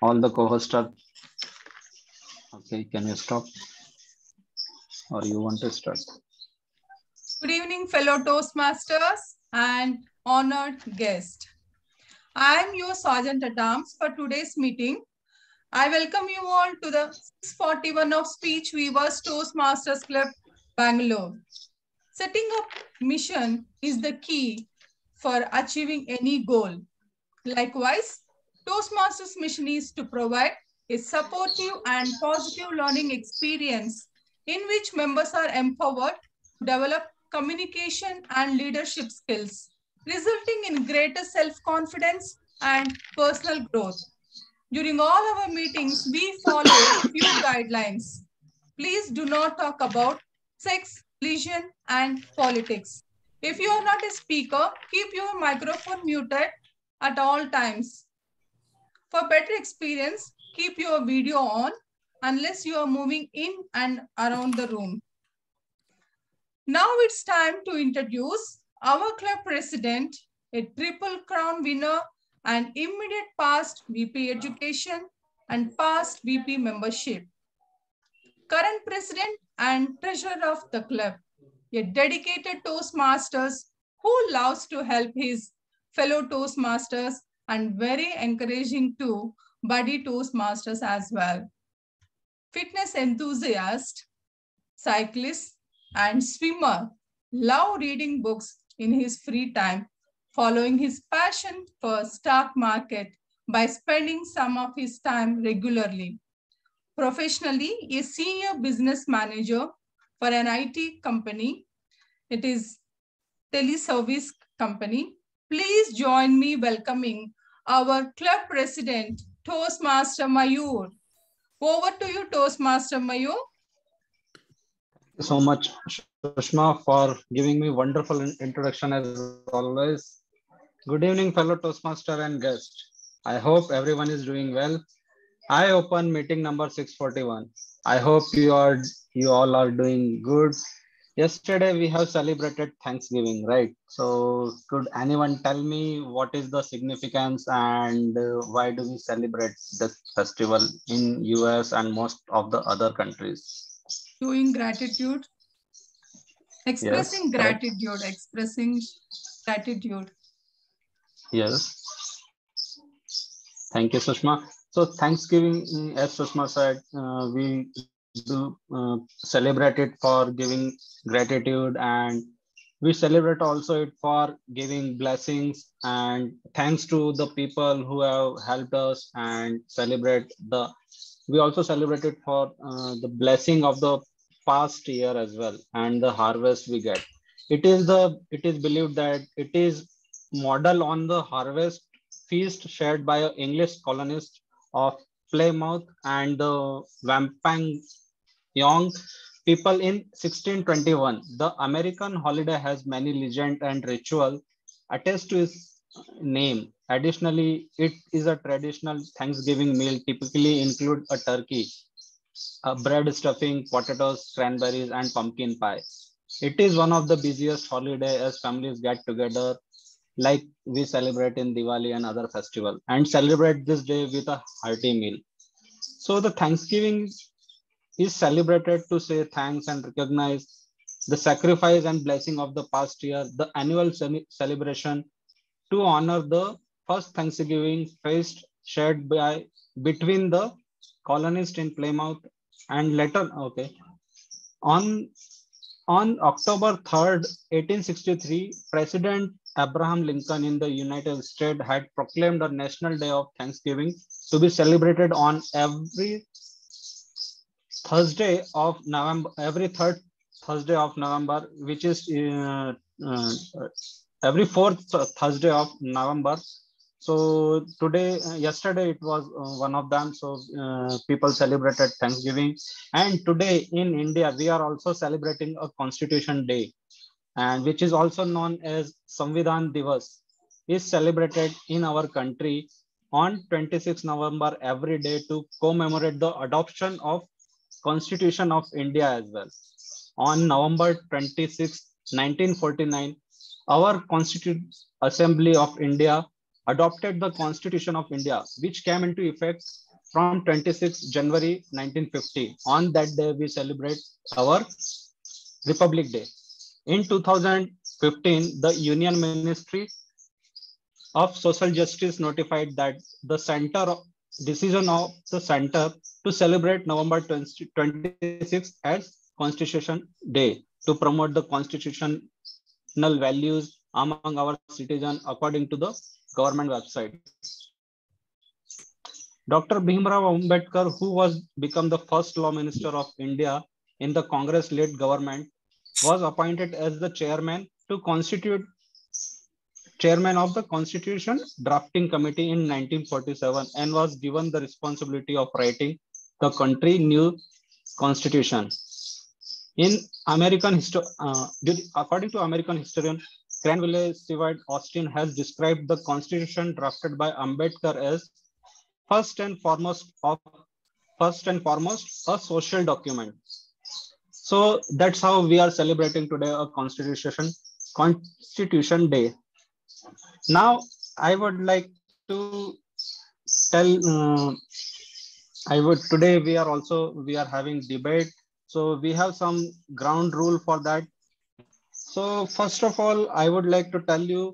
All the co-hosts are okay. Can you stop or you want to start? Good evening, fellow Toastmasters and honored guest. I am your Sergeant at Arms for today's meeting. I welcome you all to the 641 of Speech Weavers Toastmasters Club, Bangalore. Setting up mission is the key for achieving any goal. Likewise, Toastmasters' mission is to provide a supportive and positive learning experience in which members are empowered to develop communication and leadership skills, resulting in greater self-confidence and personal growth. During all our meetings, we follow a few guidelines. Please do not talk about sex, religion, and politics. If you are not a speaker, keep your microphone muted at all times. For better experience, keep your video on unless you are moving in and around the room. Now it's time to introduce our club president, a Triple Crown winner and immediate past VP education and past VP membership. Current president and treasurer of the club, a dedicated Toastmasters who loves to help his fellow Toastmasters and very encouraging to buddy Toastmasters as well. Fitness enthusiast, cyclist, and swimmer, love reading books in his free time, following his passion for stock market by spending some of his time regularly. Professionally, a senior business manager for an IT company. It is teleservice company. Please join me welcoming our club president, Toastmaster Mayur. Over to you, Toastmaster Mayur. Thank you so much, Sushma, for giving me wonderful introduction as always. Good evening, fellow Toastmaster and guest. I hope everyone is doing well. I open meeting number 641. I hope you all are doing good. Yesterday we have celebrated Thanksgiving, right? So could anyone tell me what is the significance and why do we celebrate this festival in US and most of the other countries? Doing gratitude, Yes, expressing correct. gratitude, expressing gratitude. Yes. Thank you, Sushma. So Thanksgiving, as Sushma said, we do celebrate it for giving gratitude, and we celebrate also it for giving blessings and thanks to the people who have helped us, and celebrate the. We also celebrate it for the blessing of the past year as well and the harvest we get. It is believed that it is model on the harvest feast shared by English colonists of Plymouth and the Wampanoag people in 1621. The American holiday has many legend and ritual attached to its name. Additionally, it is a traditional Thanksgiving meal typically include a turkey, bread stuffing, potatoes, cranberries, and pumpkin pie. It is one of the busiest holiday as families get together like we celebrate in Diwali and other festival and celebrate this day with a hearty meal. So the Thanksgiving is celebrated to say thanks and recognize the sacrifice and blessing of the past year. The annual celebration to honor the first Thanksgiving feast shared by between the colonists in Plymouth and later on on October 3rd, 1863, President Abraham Lincoln in the United States had proclaimed a national day of Thanksgiving to be celebrated on every third Thursday of November, which is uh, every fourth Thursday of November. So today, yesterday it was one of them. So people celebrated Thanksgiving, and today in India we are also celebrating a Constitution Day, and which is also known as Samvidhan Divas, is celebrated in our country on 26 November every day to commemorate the adoption of Constitution of India as well. On November 26, 1949, our Constituent Assembly of India adopted the Constitution of India, which came into effect from 26 January 1950. On that day, we celebrate our Republic Day. In 2015, the Union Ministry of Social Justice notified that the decision of the center to celebrate November 26 as Constitution Day to promote the constitutional values among our citizens according to the government website. Dr. Bhimrao Ambedkar, who was become the first law minister of India in the Congress-led government, was appointed as the chairman of the Constitution Drafting Committee in 1947 and was given the responsibility of writing the country new constitution. In American history, according to American historian Cranwell Seward Austin has described the constitution drafted by Ambedkar as first and foremost a social document. So that's how we are celebrating today a Constitution Day. Now I would like to tell. Today we are having debate. So we have some ground rule for that. So first of all, I would like to tell you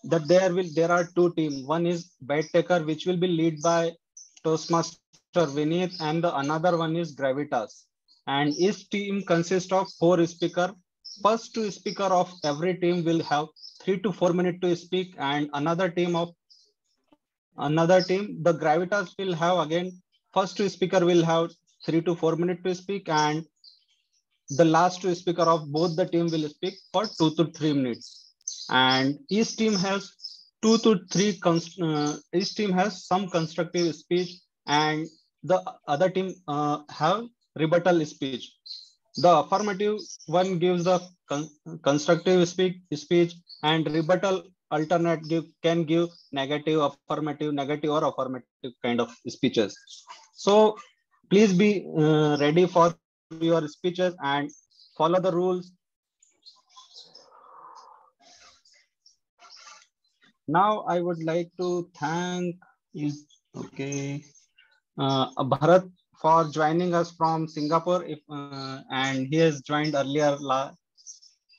that there are two teams. One is bet taker, which will be led by Toastmaster Vineet, and the another one is Gravitas. And each team consists of 4 speakers. First 2 speakers of every team will have 3 to 4 minutes to speak, and another team, the Gravitas, will have again first 2 speakers will have 3 to 4 minutes to speak, and the last 2 speakers of both the team will speak for 2 to 3 minutes. And each team has each team has some constructive speech, and the other team have rebuttal speech. The affirmative one gives the constructive speech, and rebuttal can give negative, affirmative, negative or affirmative kind of speeches. So please be ready for your speeches and follow the rules. Now I would like to thank Bharat for joining us from Singapore, and he has joined earlier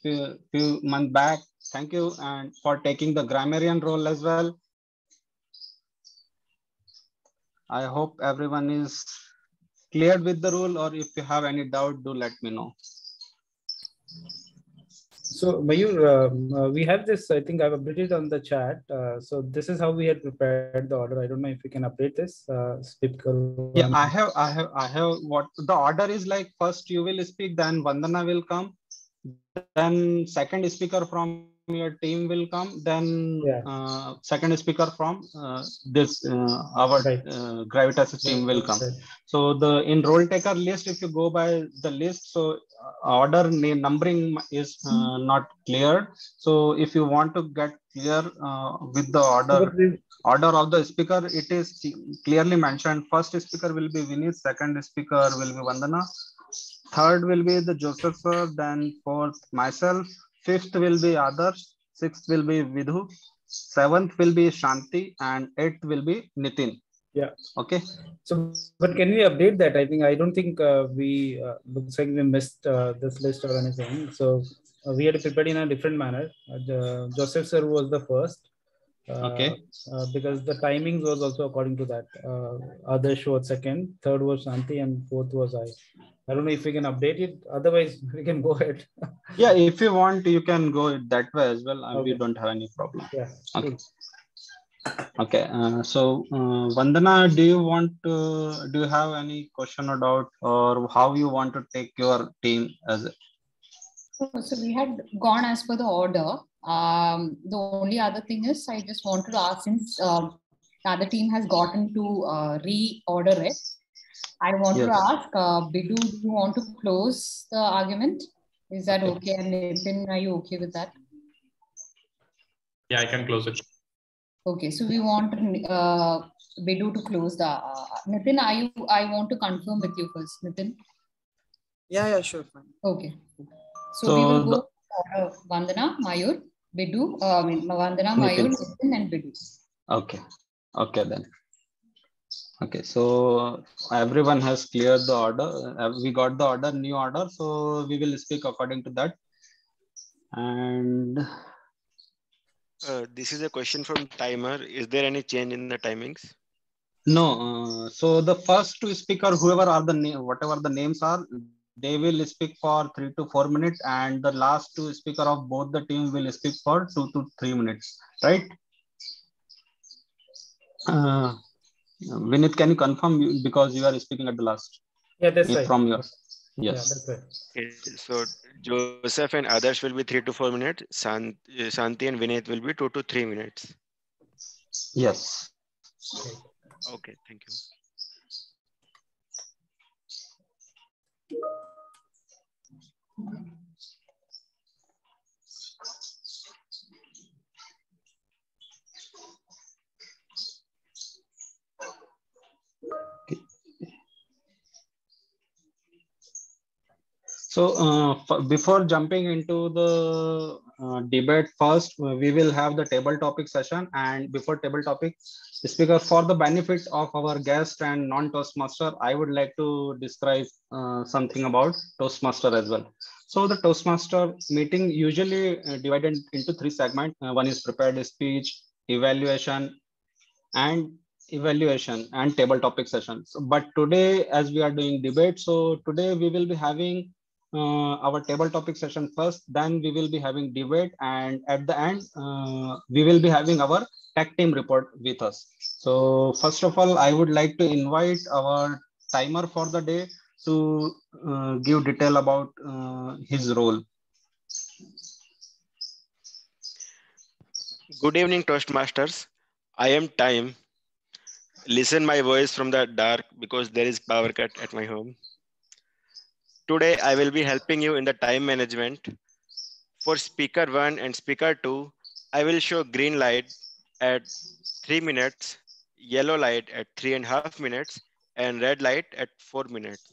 few months back. Thank you, and for taking the grammarian role as well. I hope everyone is cleared with the rule, or if you have any doubt, do let me know. So Mayur, we have this, I think I've updated on the chat. So this is how we had prepared the order. I don't know if we can update this. Yeah, I have what the order is like. First you will speak, then Vandana will come, then second speaker from your team will come, then second speaker from our Gravitas team will come. So the in roll taker list, if you go by the list, so order numbering is not clear. So if you want to get clear with the order of the speaker, it is clearly mentioned. First speaker will be Vineet, second speaker will be Vandana, third will be the Joseph sir, then fourth myself, fifth will be Adarsh, sixth will be Vidhu, seventh will be Shanti, and eighth will be Nitin. Yeah. Okay. So, but can we update that? I don't think we looks like we missed this list or anything. So we had to prepare in a different manner. Joseph sir was the first. Because the timings was also according to that. Adarsh was second, third was Shanti, and fourth was I. I don't know if we can update it. Otherwise, we can go ahead. Yeah, if you want, you can go that way as well. Okay. We don't have any problem. Yeah. Okay. Cool. Okay. So, Vandana, do you have any question or doubt, or how you want to take your team as? So we had gone as per the order. The only other thing is, I just wanted to ask, since the other team has gotten to reorder it, I want to ask, Bidu, do you want to close the argument? Is that okay? And Nitin, are you okay with that? Yeah, I can close it. Okay, so we want Bidu to close the. Nitin, I want to confirm with you first, Nitin. Yeah, sure. Fine. Okay. So we will go Vandana, Mayur, Bidu, Vandana, Mayur, Nitin, and Bidu. Okay. Okay then. Okay, so everyone has cleared the order. We got the order, new order. So we will speak according to that. And This is a question from timer. Is there any change in the timings? no, so the first two speaker, whoever are the name, whatever the names are, they will speak for 3 to 4 minutes, and the last two speaker of both the team will speak for 2 to 3 minutes, right? Vinit, can you confirm because you are speaking at the last? Yeah, that's right. From yours. Yeah, Yes. that's right. Okay, so Joseph and others will be 3 to 4 minutes. Santi and Vinith will be 2 to 3 minutes. Yes. Okay. Okay, thank you. So before jumping into the debate, first we will have the table topic session, and before table topic speaker, for the benefit of our guest and non-Toastmaster, I would like to describe something about Toastmaster as well. So the Toastmaster meeting usually divided into 3 segments. One is prepared speech, evaluation and table topic sessions. But today, as we are doing debate, so today we will be having our table topic session first, then we will be having debate, and at the end we will be having our tech team report with us. So first of all, I would like to invite our timer for the day to give detail about his role. Good evening, Toastmasters. I am Time. Listen my voice from the dark because there is power cut at my home. Today, I will be helping you in the time management. For speaker 1 and speaker 2, I will show green light at 3 minutes, yellow light at 3.5 minutes, and red light at 4 minutes.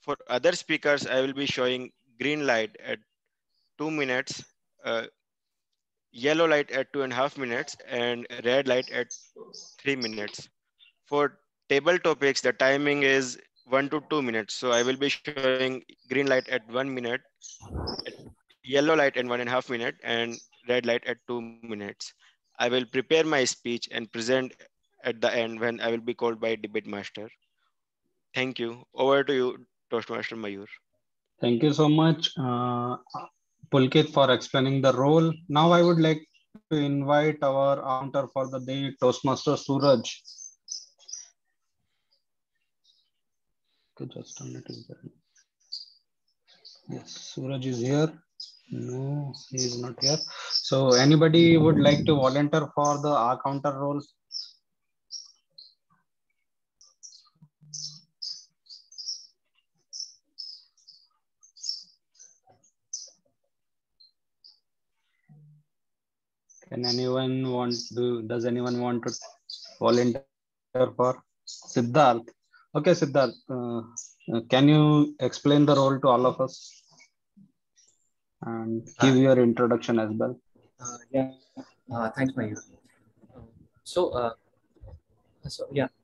For other speakers, I will be showing green light at 2 minutes, yellow light at 2.5 minutes, and red light at 3 minutes. For table topics, the timing is 1 to 2 minutes. So I will be showing green light at 1 minute, yellow light at 1.5 minutes, and red light at 2 minutes. I will prepare my speech and present at the end when I will be called by debate master. Thank you. Over to you, Toastmaster Mayur. Thank you so much, Pulkit, for explaining the role. Now I would like to invite our counter for the day, Toastmaster Suraj. Okay, just a minute. Yes, Suraj is here. No, he is not here. So anybody would like to volunteer for the counter role? Can anyone does anyone want to volunteer for Siddharth? Okay, Siddharth, can you explain the role to all of us and give your introduction as well? Yeah, thanks, Mayur.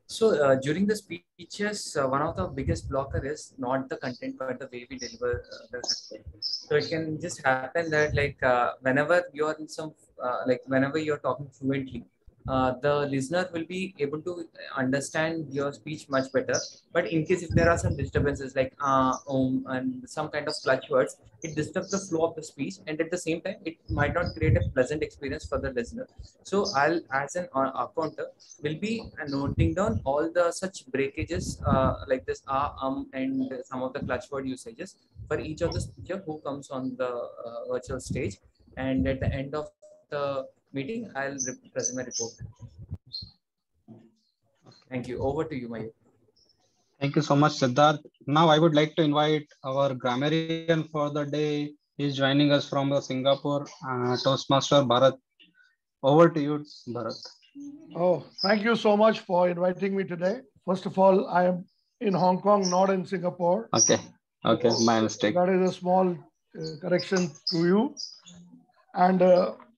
So during the speeches, one of the biggest blocker is not the content, but the way we deliver the content. So it can just happen that whenever you're in whenever you're talking fluently, the listener will be able to understand your speech much better. But in case if there are some disturbances like and some kind of clutch words, it disturbs the flow of the speech, and at the same time, it might not create a pleasant experience for the listener. So I'll, as an accounter, will be noting down all the such breakages like this and some of the clutch word usages for each of the speaker who comes on the virtual stage. And at the end of the meeting, I'll present my report. Thank you. Over to you, Mayur. Thank you so much, Siddharth. Now I would like to invite our grammarian for the day. He's joining us from the Singapore, Toastmaster Bharat. Over to you, Bharat. Oh, thank you so much for inviting me today. First of all, I am in Hong Kong, not in Singapore. Okay, my mistake. That is a small correction to you. And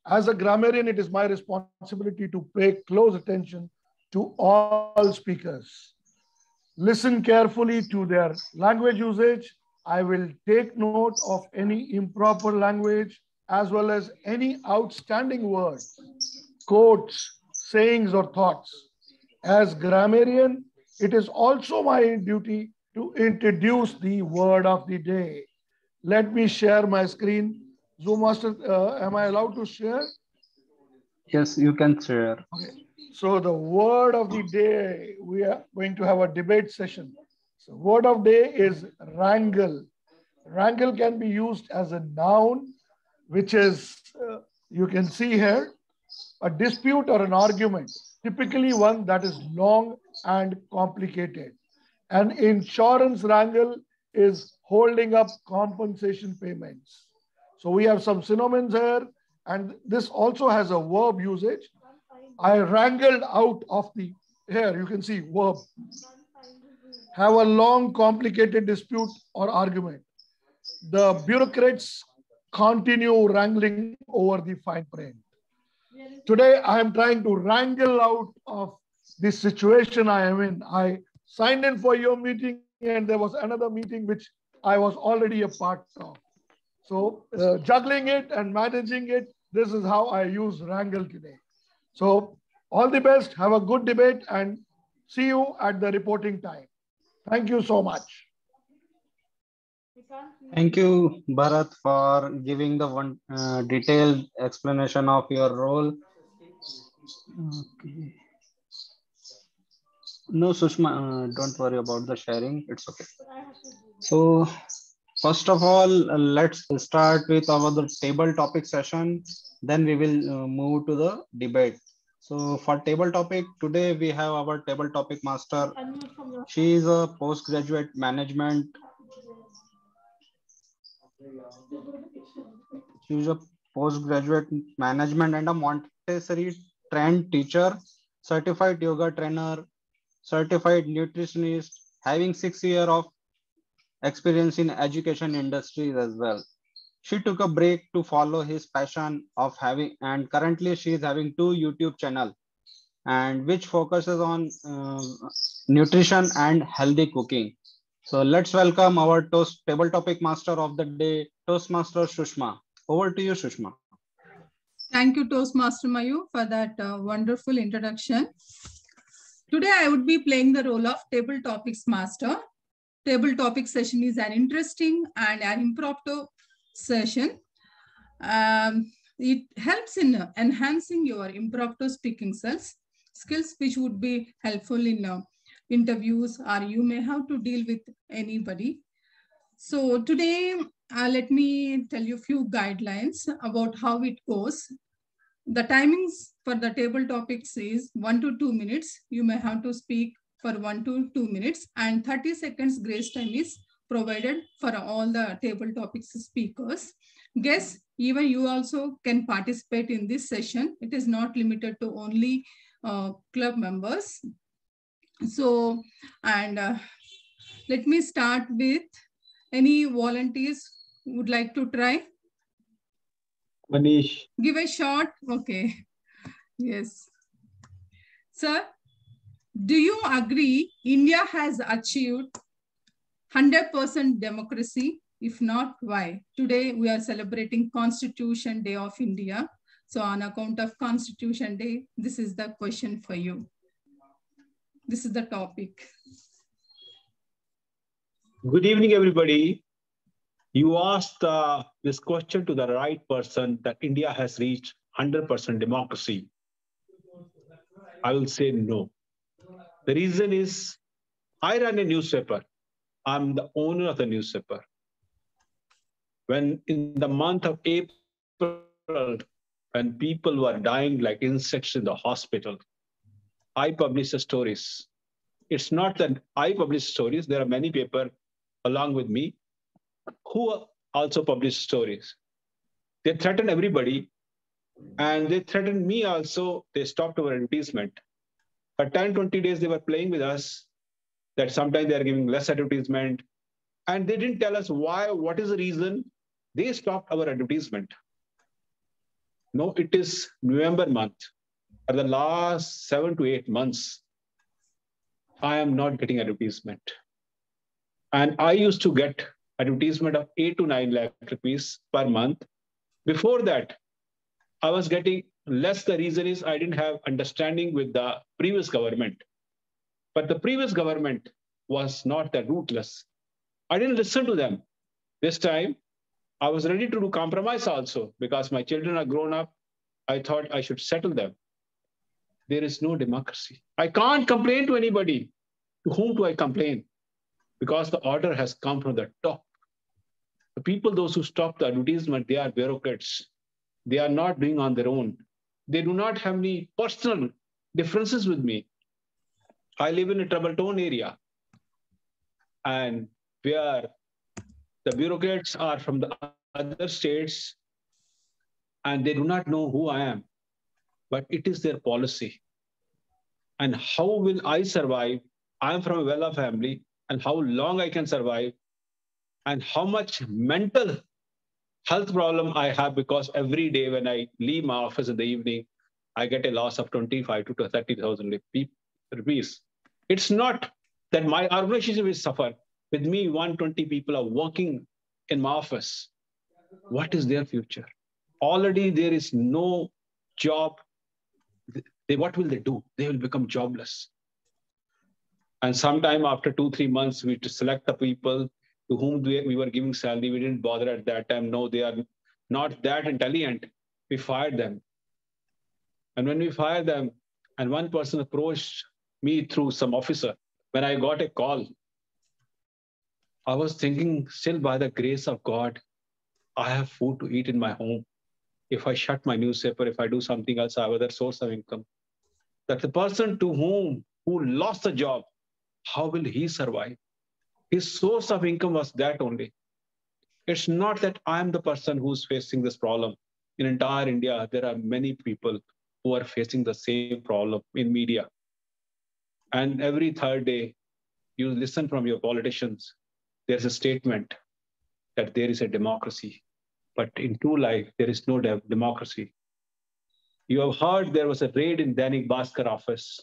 as a grammarian, it is my responsibility to pay close attention to all speakers. Listen carefully to their language usage. I will take note of any improper language as well as any outstanding words, quotes, sayings, or thoughts. As grammarian, it is also my duty to introduce the word of the day. Let me share my screen. Zoom Master, am I allowed to share? Yes, you can share. Okay. So the word of the day, we are going to have a debate session. So word of day is wrangle. Wrangle can be used as a noun, which is, you can see here, a dispute or an argument, typically one that is long and complicated. An insurance wrangle is holding up compensation payments. So we have some synonyms here, and this also has a verb usage. I wrangled out of the, here you can see verb. Have a long, complicated dispute or argument. The bureaucrats continue wrangling over the fine print. Today, I am trying to wrangle out of this situation I am in. I signed in for your meeting, and there was another meeting which I was already a part of. So juggling it and managing it, this is how I use wrangle today. So all the best, have a good debate, and see you at the reporting time. Thank you so much. Thank you, Bharat, for giving the one detailed explanation of your role. Okay. No, Sushma, don't worry about the sharing. It's okay. So, first of all, let's start with the table topic session. Then we will move to the debate. So for table topic, today we have our table topic master. She is a postgraduate management. She is a postgraduate management and a Montessori trained teacher, certified yoga trainer, certified nutritionist, having 6 years of experience in education industries as well. She took a break to follow his passion of having, and currently she is having 2 YouTube channels, and which focuses on nutrition and healthy cooking. So let's welcome our table topic master of the day, Toastmaster Sushma. Over to you, Sushma. Thank you, Toastmaster Mayu, for that wonderful introduction. Today, I would be playing the role of table topics master. Table topic session is an interesting and an impromptu session. It helps in enhancing your impromptu speaking skills, which would be helpful in interviews, or you may have to deal with anybody. So today, let me tell you a few guidelines about how it goes. The timings for the table topics is 1 to 2 minutes. You may have to speak for 1 to 2 minutes, and 30 seconds grace time is provided for all the table topics speakers. Guests, even you also can participate in this session. It is not limited to only club members. So, and let me start with any volunteers who would like to try? Manish. Give a shot. Okay. Yes. Sir, do you agree India has achieved 100% democracy? If not, why? Today we are celebrating Constitution Day of India. So on account of Constitution Day, this is the question for you. This is the topic. Good evening, everybody. You asked this question to the right person, that India has reached 100% democracy. I will say no. The reason is I run a newspaper. I'm the owner of the newspaper. When in the month of April, when people were dying like insects in the hospital, I publish the stories. It's not that I publish stories. There are many people along with me who also publish stories. They threaten everybody, and they threatened me also. They stopped our advertisement. For 10, 20 days, they were playing with us that sometimes they are giving less advertisement, and they didn't tell us why, what is the reason. They stopped our advertisement. No, it is November month. for the last 7 to 8 months, I am not getting advertisement. And I used to get advertisement of 8 to 9 lakh rupees per month. Before that, I was getting less. The reason is I didn't have understanding with the previous government. But the previous government was not that ruthless. I didn't listen to them. This time, I was ready to do compromise also because my children are grown up. I thought I should settle them. There is no democracy. I can't complain to anybody. To whom do I complain? Because the order has come from the top. The people, those who stop the advertisement, they are bureaucrats. They are not doing on their own. They do not have any personal differences with me. I live in a trouble tone area, and where the bureaucrats are from the other states, and they do not know who I am, but it is their policy. And how will I survive? I am from a well-off family, and how long I can survive, and how much mental health problem I have, because every day when I leave my office in the evening, I get a loss of 25 to 30,000 rupees. It's not that my organization will suffer. With me, 120 people are working in my office. What is their future? Already there is no job. What will they do? They will become jobless. And sometime after 2-3 months, we to select the people to whom we were giving salary. We didn't bother at that time. No, they are not that intelligent. We fired them. And when we fired them, and one person approached me through some officer, when I got a call, I was thinking, still by the grace of God, I have food to eat in my home. If I shut my newspaper, if I do something else, I have other source of income. That the person who lost the job, how will he survive? His source of income was that only. It's not that I'm the person who's facing this problem. In entire India, there are many people who are facing the same problem in media. And every third day, you listen from your politicians, there's a statement that there is a democracy. But in true life, there is no democracy. You have heard there was a raid in Dainik Bhaskar office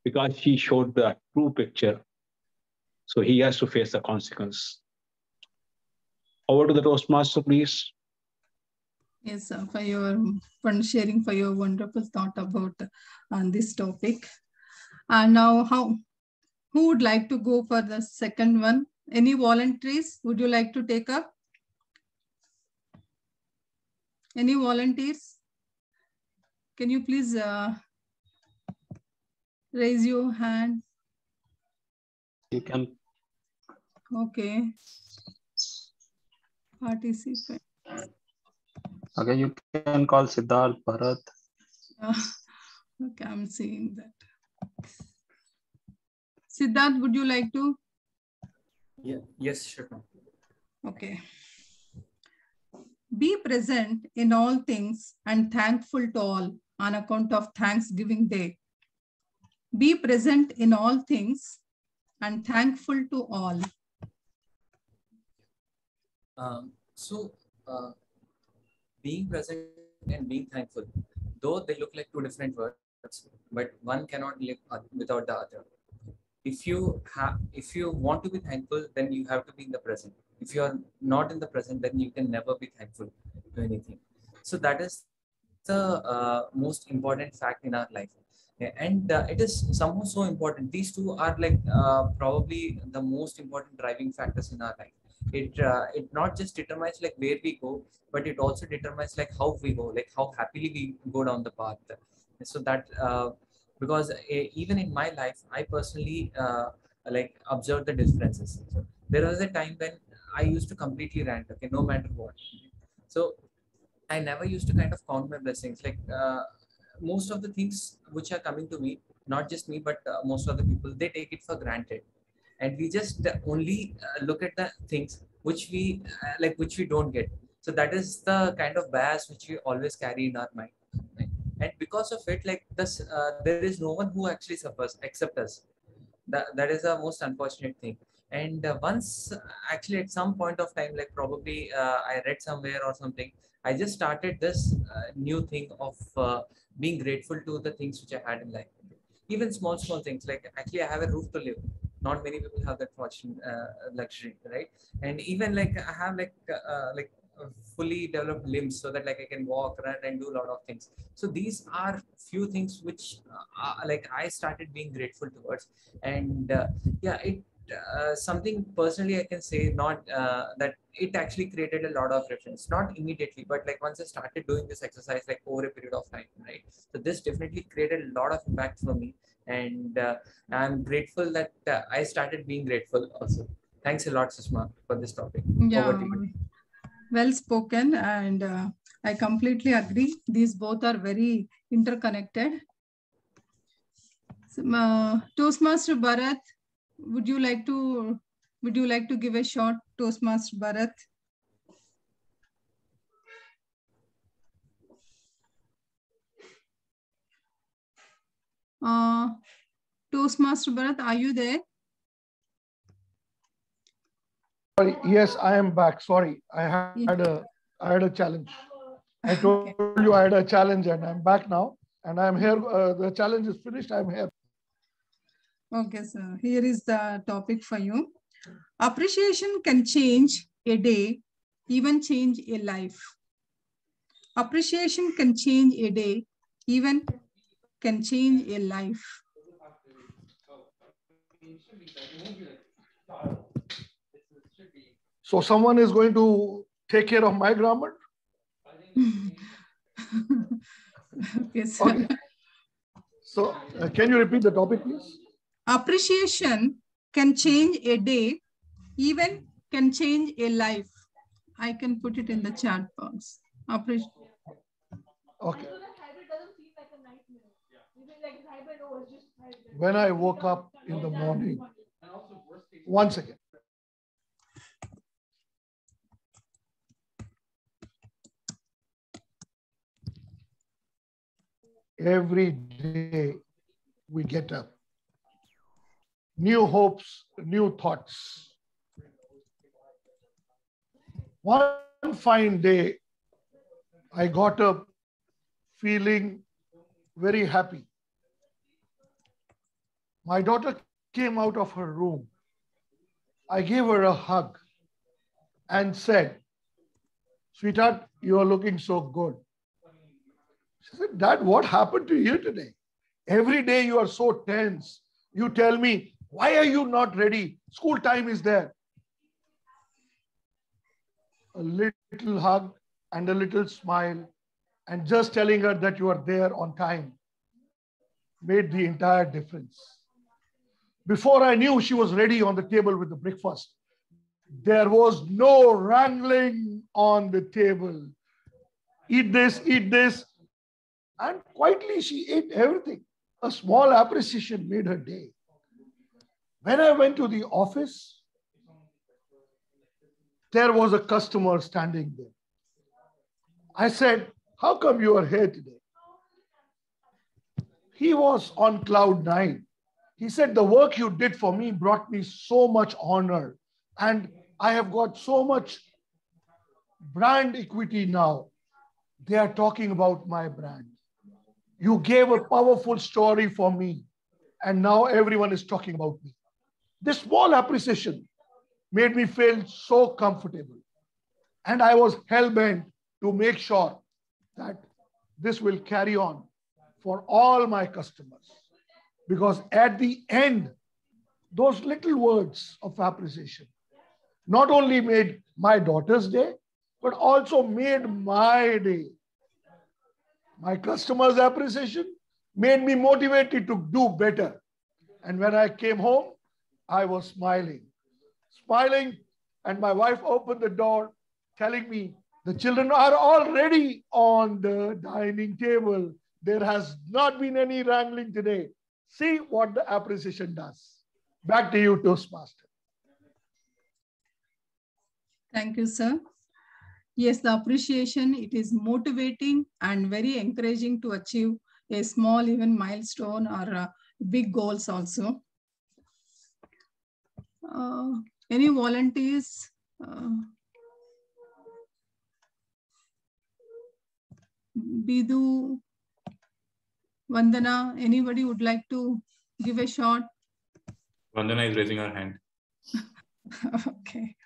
because he showed the true picture. So he has to face the consequence. Over to the Toastmaster, please. Yes, for sharing for your wonderful thought about this topic. And now, who would like to go for the second one? Any volunteers would you like to take up? Any volunteers? Can you please raise your hand? You can. Okay. Participant. Okay, you can call Siddharth, Bharat. Okay, I'm seeing that. Siddharth, would you like to? Yeah. Yes, sure. Okay. Be present in all things and thankful to all on account of Thanksgiving Day. Be present in all things and thankful to all. Being present and being thankful, though they look like two different words, but one cannot live without the other. If you want to be thankful, then you have to be in the present. If you are not in the present, then you can never be thankful to anything. So that is the most important fact in our life. And it is somehow so important. These two are like probably the most important driving factors in our life. It not just determines like where we go, but it also determines like how we go, like how happily we go down the path. So that because even in my life, I personally like observe the differences. So there was a time when I used to completely rant, okay, no matter what. So I never used to kind of count my blessings. Like most of the things which are coming to me, not just me, but most of the people, they take it for granted. And we just only look at the things which we which we don't get. So that is the kind of bias which we always carry in our mind. Right? And because of it, like this, there is no one who actually suffers except us. That is the most unfortunate thing. And once, actually, at some point of time, like probably I read somewhere or something, I just started this new thing of being grateful to the things which I had in life. Even small things, like actually I have a roof to live. Not many people have that fortune, luxury, right? And even like I have like fully developed limbs, so that like I can walk, run, and do a lot of things. So these are few things which like I started being grateful towards. And yeah, it something personally I can say, not that it actually created a lot of reference, not immediately, but like once I started doing this exercise like over a period of time, right? So this definitely created a lot of impact for me. And I'm grateful that I started being grateful also. Thanks a lot, Sushma, for this topic. Yeah, Over to you. well spoken. And I completely agree. These both are very interconnected. So, Toastmaster Bharat, would you like to give a short Toastmaster Bharat? Toastmaster Bharat, are you there? Sorry, yes, I am back. Sorry, I had a challenge. I told you I had a challenge, and I'm back now, and I'm here. The challenge is finished. I'm here. Okay, sir. Here is the topic for you. Appreciation can change a day, even change a life. Appreciation can change a day, even can change a life. So someone is going to take care of my grammar? Okay, sir. Okay. So can you repeat the topic, please? Appreciation can change a day, even can change a life. I can put it in the chat box. Okay. When I woke up in the morning, once again. Every day we get up. New hopes, new thoughts. One fine day, I got up feeling very happy. My daughter came out of her room. I gave her a hug and said, "Sweetheart, you are looking so good." She said, "Dad, what happened to you today? Every day you are so tense. You tell me, why are you not ready? School time is there." A little hug and a little smile and just telling her that you are there on time made the entire difference. Before I knew, she was ready on the table with the breakfast. There was no wrangling on the table. Eat this, eat this. And quietly she ate everything. A small appreciation made her day. When I went to the office, there was a customer standing there. I said, "How come you are here today?" He was on cloud 9. He said, "The work you did for me brought me so much honor, and I have got so much brand equity now. They are talking about my brand. You gave a powerful story for me, and now everyone is talking about me." This small appreciation made me feel so comfortable. And I was hell-bent to make sure that this will carry on for all my customers. Because at the end, those little words of appreciation not only made my daughter's day, but also made my day. My customers' appreciation made me motivated to do better. And when I came home, I was smiling, and my wife opened the door telling me, "The children are already on the dining table. There has not been any wrangling today." See what the appreciation does. Back to you, Toastmaster. Thank you, sir. Yes, the appreciation, it is motivating and very encouraging to achieve a small even milestone or big goals also. Any volunteers? Bidu, Vandana, anybody would like to give a shot? Vandana is raising her hand. Okay.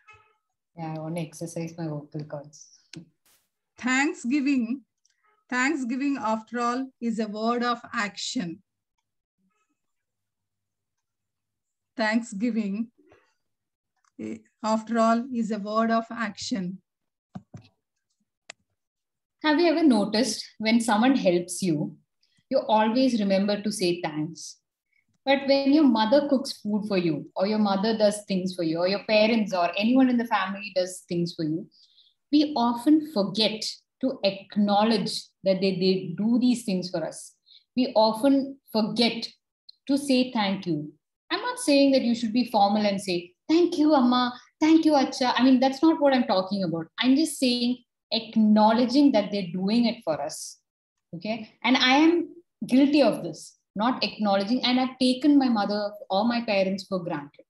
Yeah, I want to exercise my vocal cords. Thanksgiving, after all, is a word of action. Thanksgiving, after all, is a word of action. Have you ever noticed when someone helps you, you always remember to say thanks? But when your mother cooks food for you, or your mother does things for you, or your parents or anyone in the family does things for you, we often forget to acknowledge that they do these things for us. We often forget to say thank you. I'm not saying that you should be formal and say, thank you, Amma, thank you, Acha. I mean, that's not what I'm talking about. I'm just saying acknowledging that they're doing it for us. Okay. And I am guilty of this, not acknowledging, and I've taken my mother or my parents for granted.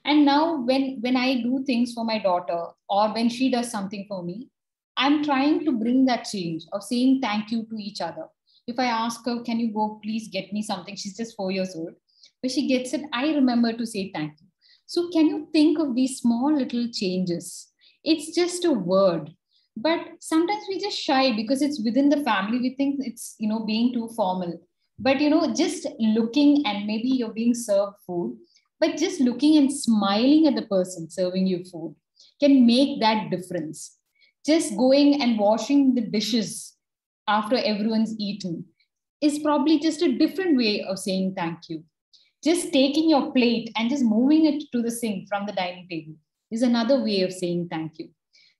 And now when I do things for my daughter or when she does something for me, I'm trying to bring that change of saying thank you to each other. If I ask her, can you go please get me something? She's just 4 years old. When she gets it, I remember to say thank you. So can you think of these small little changes? It's just a word. But sometimes we just shy because it's within the family. We think it's, being too formal. But, just looking, and maybe you're being served food, but just looking and smiling at the person serving you food can make that difference. Just going and washing the dishes after everyone's eaten is probably just a different way of saying thank you. Just taking your plate and just moving it to the sink from the dining table is another way of saying thank you.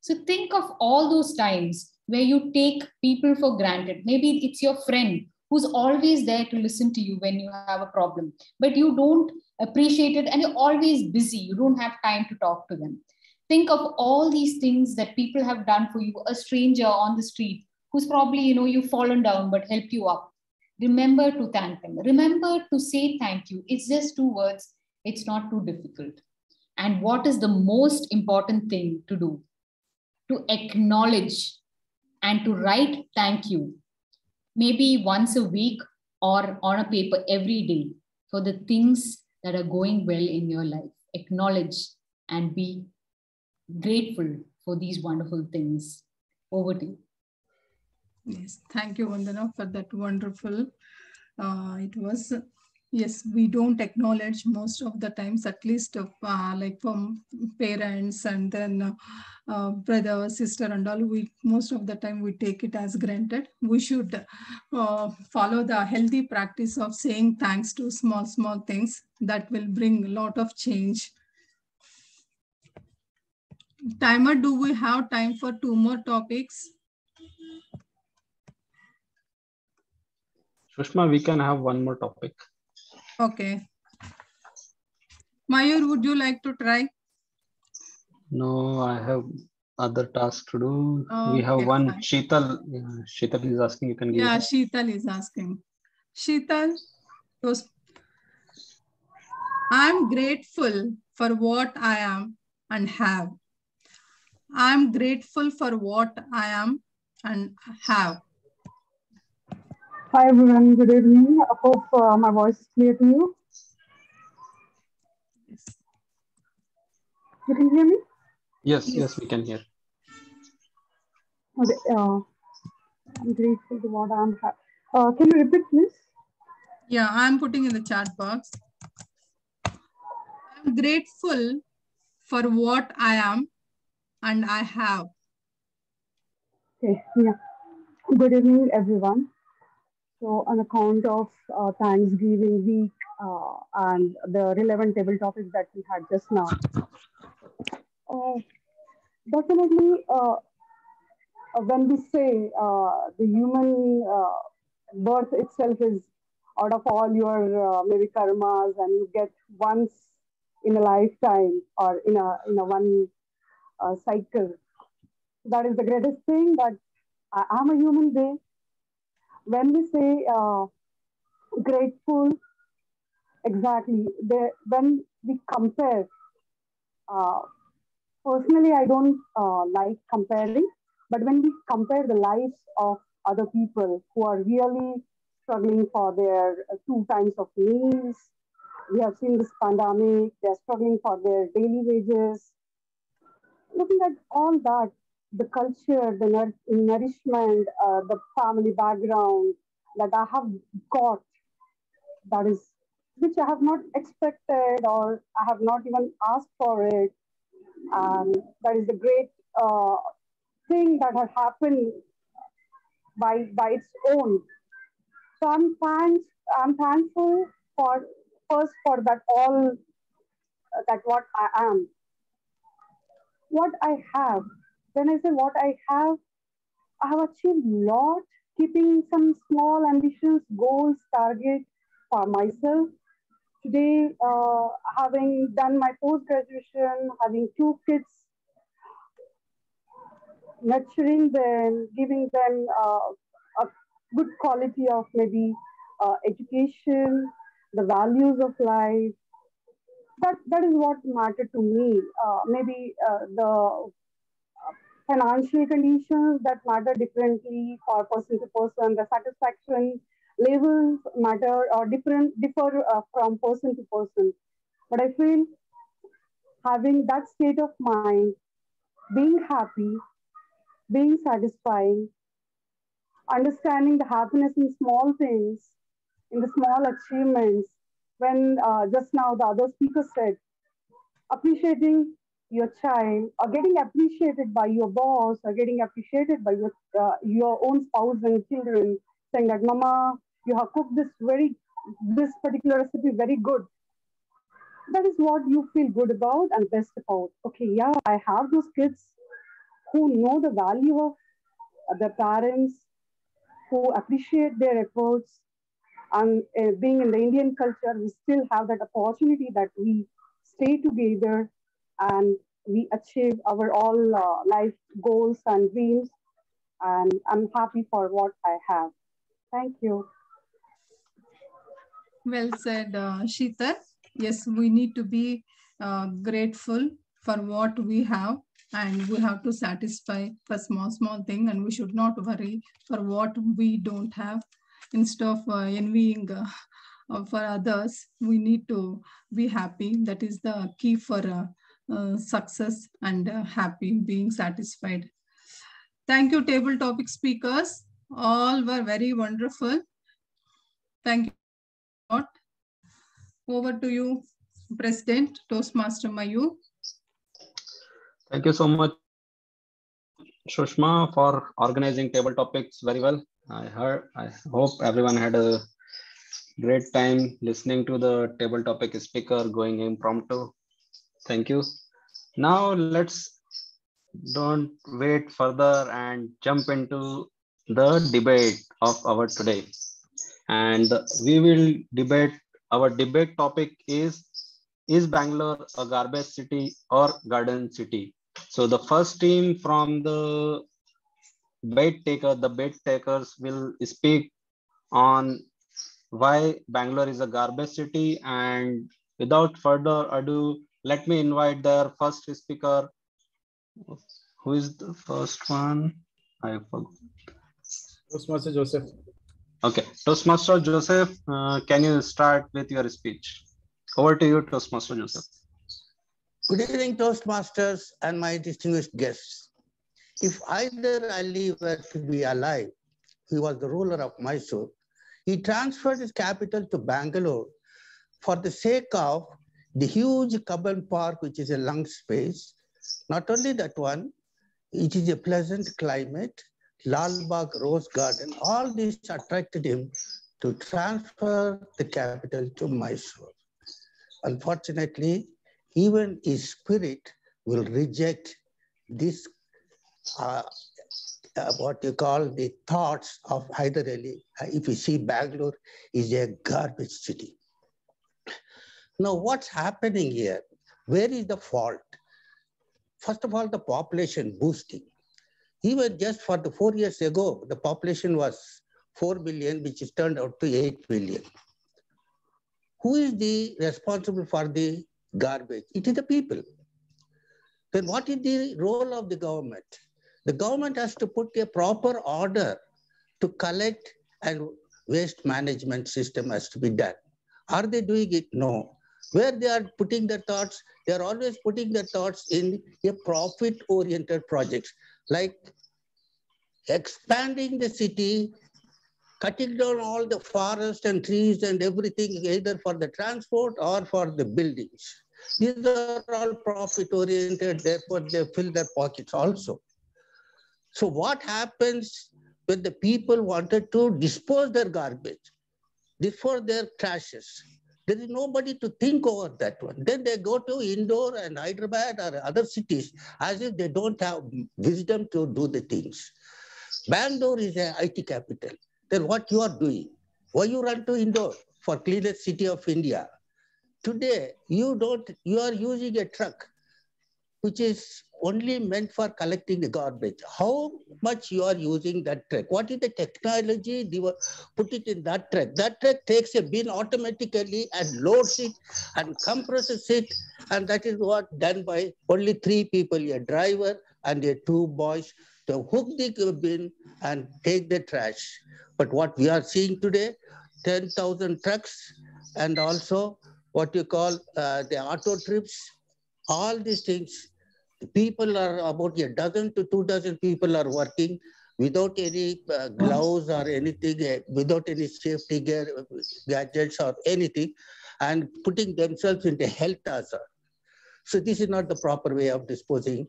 So think of all those times where you take people for granted. Maybe it's your friend who's always there to listen to you when you have a problem, but you don't appreciate it and you're always busy. You don't have time to talk to them. Think of all these things that people have done for you, a stranger on the street who's probably, you've fallen down but helped you up. Remember to thank them. Remember to say thank you. It's just 2 words. It's not too difficult. And what is the most important thing to do? To acknowledge and to write thank you, maybe once a week or on a paper every day for the things that are going well in your life. Acknowledge and be grateful for these wonderful things. Over to you. Yes, thank you, Vandana, for that wonderful. It was, yes, we don't acknowledge most of the times, at least like from parents and then brother, sister and all, most of the time we take it as granted. We should follow the healthy practice of saying thanks to small things that will bring a lot of change. Timer, do we have time for 2 more topics? Sushma, we can have 1 more topic. Okay. Mayur, would you like to try? No, I have other tasks to do. Okay, we have one. fine. Sheetal. Sheetal is asking. You can give. Yeah, Sheetal is asking. Sheetal, I'm grateful for what I am and have. I'm grateful for what I am and have. Hi everyone, good evening. I hope my voice is clear to you. Yes. You can hear me? Yes, we can hear. Okay, I'm grateful to what I'm have. Can you repeat, please? Yeah, I'm putting in the chat box. I'm grateful for what I am and I have. Okay, yeah. Good evening, everyone. So on account of Thanksgiving week and the relevant table topics that we had just now, definitely when we say the human birth itself is out of all your maybe karmas and you get once in a lifetime or in a one cycle, that is the greatest thing that I'm a human being. When we say grateful, exactly, when we compare Uh, Personally, I don't like comparing, but when we compare the lives of other people who are really struggling for their 2 times of meals, we have seen this pandemic, they're struggling for their daily wages. Looking at all that, the culture, the nourishment, the family background that I have got, that is, which I have not expected or I have not even asked for it. And that is the great thing that has happened by its own. So I'm thankful for first for that all that what I am, what I have. When I say what I have achieved a lot, keeping some small ambitious goals, target for myself. Today, having done my post graduation, having 2 kids, nurturing them, giving them a good quality of maybe education, the values of life. That is what mattered to me. Maybe the financial conditions that matter differently for person to person. The satisfaction levels matter or differ from person to person. But I feel having that state of mind, being happy, being satisfying, understanding the happiness in small things, in the small achievements. When just now the other speaker said, appreciating your child or getting appreciated by your boss or getting appreciated by your own spouse and children, saying that, Mama, you have cooked this particular recipe very good. That is what you feel good about and best about. Okay, yeah, I have those kids who know the value of their parents, who appreciate their efforts. And being in the Indian culture, we still have that opportunity that we stay together and we achieve our all life goals and dreams. And I'm happy for what I have. Thank you. Well said, Sheetal. Yes, we need to be grateful for what we have, and we have to satisfy for small thing, and we should not worry for what we don't have. Instead of envying for others, we need to be happy. That is the key for success and happy, being satisfied. Thank you, table topic speakers. All were very wonderful. Thank you. Over to you, President Toastmaster Mayur. Thank you so much, Sushma, for organizing table topics very well. I hope everyone had a great time listening to the table topic speaker going impromptu. Thank you. Now don't wait further and jump into the debate of our today. And we will debate, our debate topic is Bangalore a garbage city or garden city? So the first team from the bet takers will speak on why Bangalore is a garbage city. And without further ado, let me invite their first speaker. Who is the first one? I forgot. Toastmaster Joseph. Okay, Toastmaster Joseph, can you start with your speech? Over to you, Toastmaster Joseph. Good evening, Toastmasters and my distinguished guests. If Hyder Ali were to be alive, he was the ruler of Mysore. He transferred his capital to Bangalore for the sake of the huge Cubbon Park, which is a lung space. Not only that one, it is a pleasant climate, Lal Bagh Rose Garden, all this attracted him to transfer the capital to Mysore. Unfortunately, even his spirit will reject this, what you call the thoughts of Hyder Ali. If you see Bangalore is a garbage city. Now, what's happening here? Where is the fault? First of all, the population boosting. Even just for the 4 years ago, the population was 4 billion, which is turned out to 8 billion. Who is the responsible for the garbage? It is the people. Then what is the role of the government? The government has to put a proper order to collect, and waste management system has to be done. Are they doing it? No. Where they are putting their thoughts, they are always putting their thoughts in a profit-oriented projects, like expanding the city, cutting down all the forest and trees and everything, either for the transport or for the buildings. These are all profit-oriented, therefore they fill their pockets also. So what happens when the people wanted to dispose their garbage, dispose their trashes? There is nobody to think over that one. Then they go to Indore and Hyderabad or other cities as if they don't have wisdom to do the things. Bangalore is an IT capital. Then what you are doing? Why you run to Indore for cleanest city of India? Today, you are using a truck which is only meant for collecting the garbage. How much you are using that truck? What is the technology they were put it in that truck? That truck takes a bin automatically and loads it and compresses it, and that is what done by only 3 people, a driver and 2 boys, to hook the bin and take the trash. But what we are seeing today, 10,000 trucks, and also what you call the auto trips, all these things. People are about a dozen to 2 dozen people are working without any gloves or anything, without any safety gear, gadgets or anything, and putting themselves into health hazard. So this is not the proper way of disposing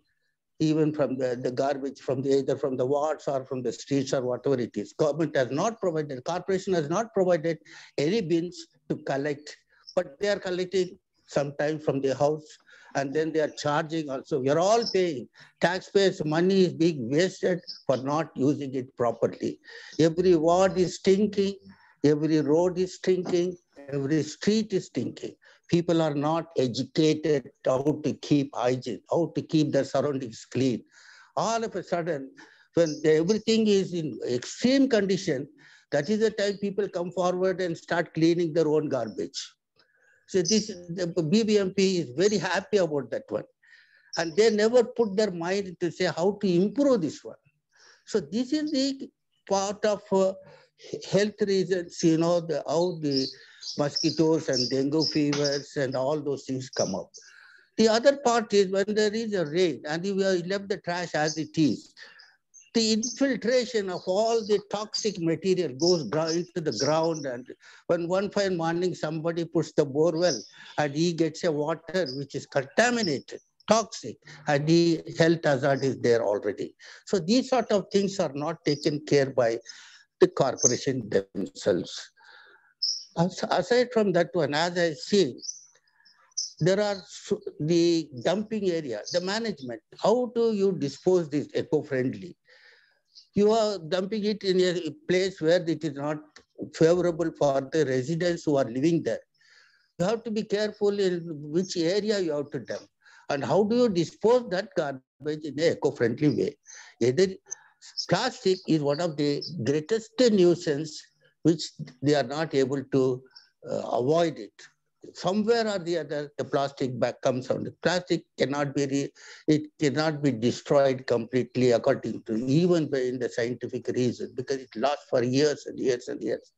even from the garbage from either from the wards or from the streets or whatever it is. Government has not provided, corporation has not provided any bins to collect, but they are collecting sometimes from the house, and then they are charging also. We are all paying. Taxpayers' money is being wasted for not using it properly. Every ward is stinking, every road is stinking, every street is stinking. People are not educated how to keep hygiene, how to keep their surroundings clean. All of a sudden, when everything is in extreme condition, that is the time people come forward and start cleaning their own garbage. So the BBMP is very happy about that one. And they never put their mind to say how to improve this one. So this is the part of health reasons, how the mosquitoes and dengue fevers and all those things come up. The other part is when there is a rain and you left the trash as it is, the infiltration of all the toxic material goes into the ground, and when one fine morning somebody puts the borewell and he gets a water which is contaminated, toxic, and the health hazard is there already. So these sort of things are not taken care by the corporation themselves. Aside from that one, as I see, there are the dumping area, the management. How do you dispose this eco-friendly? You are dumping it in a place where it is not favorable for the residents who are living there. You have to be careful in which area you have to dump. And how do you dispose that garbage in an eco-friendly way? Either plastic is one of the greatest nuisance which they are not able to avoid it. Somewhere or the other, the plastic bag comes out. The plastic cannot be destroyed completely according to even in the scientific reason, because it lasts for years and years and years.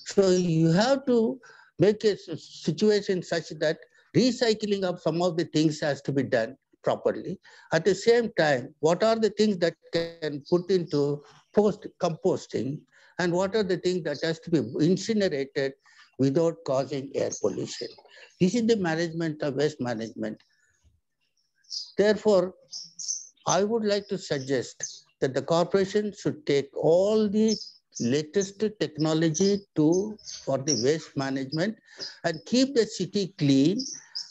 So you have to make a situation such that recycling of some of the things has to be done properly. At the same time, what are the things that can put into post-composting, and what are the things that has to be incinerated without causing air pollution? This is the management of waste management. Therefore, I would like to suggest that the corporation should take all the latest technology for the waste management and keep the city clean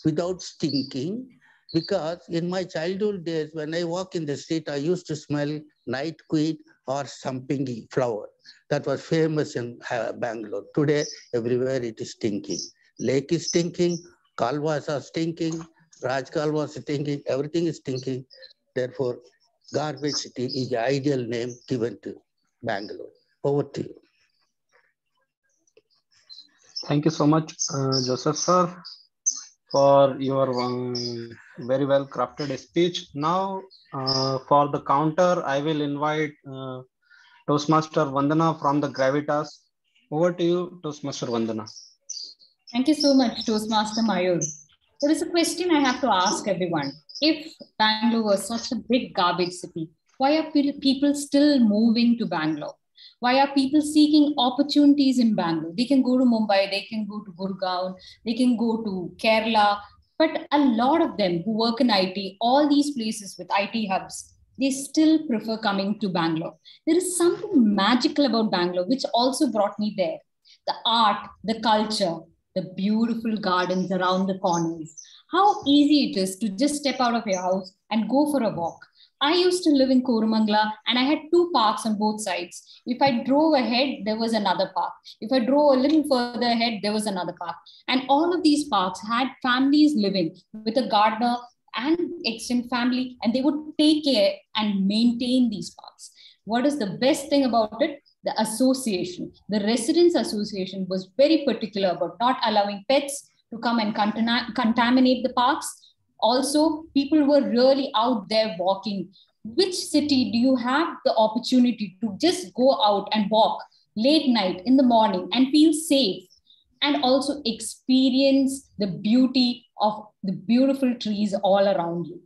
without stinking. Because in my childhood days, when I walk in the street, I used to smell night queen or sampingi flower. That was famous in Bangalore. Today, everywhere it is stinking. Lake is stinking, kalvas are stinking, Raj Kalva is stinking, everything is stinking. Therefore, garbage city is the ideal name given to Bangalore. Over to you. Thank you so much, Joseph sir, for your very well crafted speech. Now, for the counter, I will invite Toastmaster Vandana from the Gravitas. Over to you, Toastmaster Vandana. Thank you so much, Toastmaster Mayur. There is a question I have to ask everyone. If Bangalore was such a big garbage city, why are people still moving to Bangalore? Why are people seeking opportunities in Bangalore? They can go to Mumbai, they can go to Gurgaon, they can go to Kerala, but a lot of them who work in IT, all these places with IT hubs, they still prefer coming to Bangalore. There is something magical about Bangalore, which also brought me there. The art, the culture, the beautiful gardens around the corners. How easy it is to just step out of your house and go for a walk. I used to live in Koramangala and I had 2 parks on both sides. If I drove ahead, there was another park. If I drove a little further ahead, there was another park. And all of these parks had families living with a gardener and extended family, and they would take care and maintain these parks. What is the best thing about it? The association, the residents association was very particular about not allowing pets to come and contaminate the parks. Also, people were really out there walking. Which city do you have the opportunity to just go out and walk late night in the morning and feel safe and also experience the beauty of the beautiful trees all around you?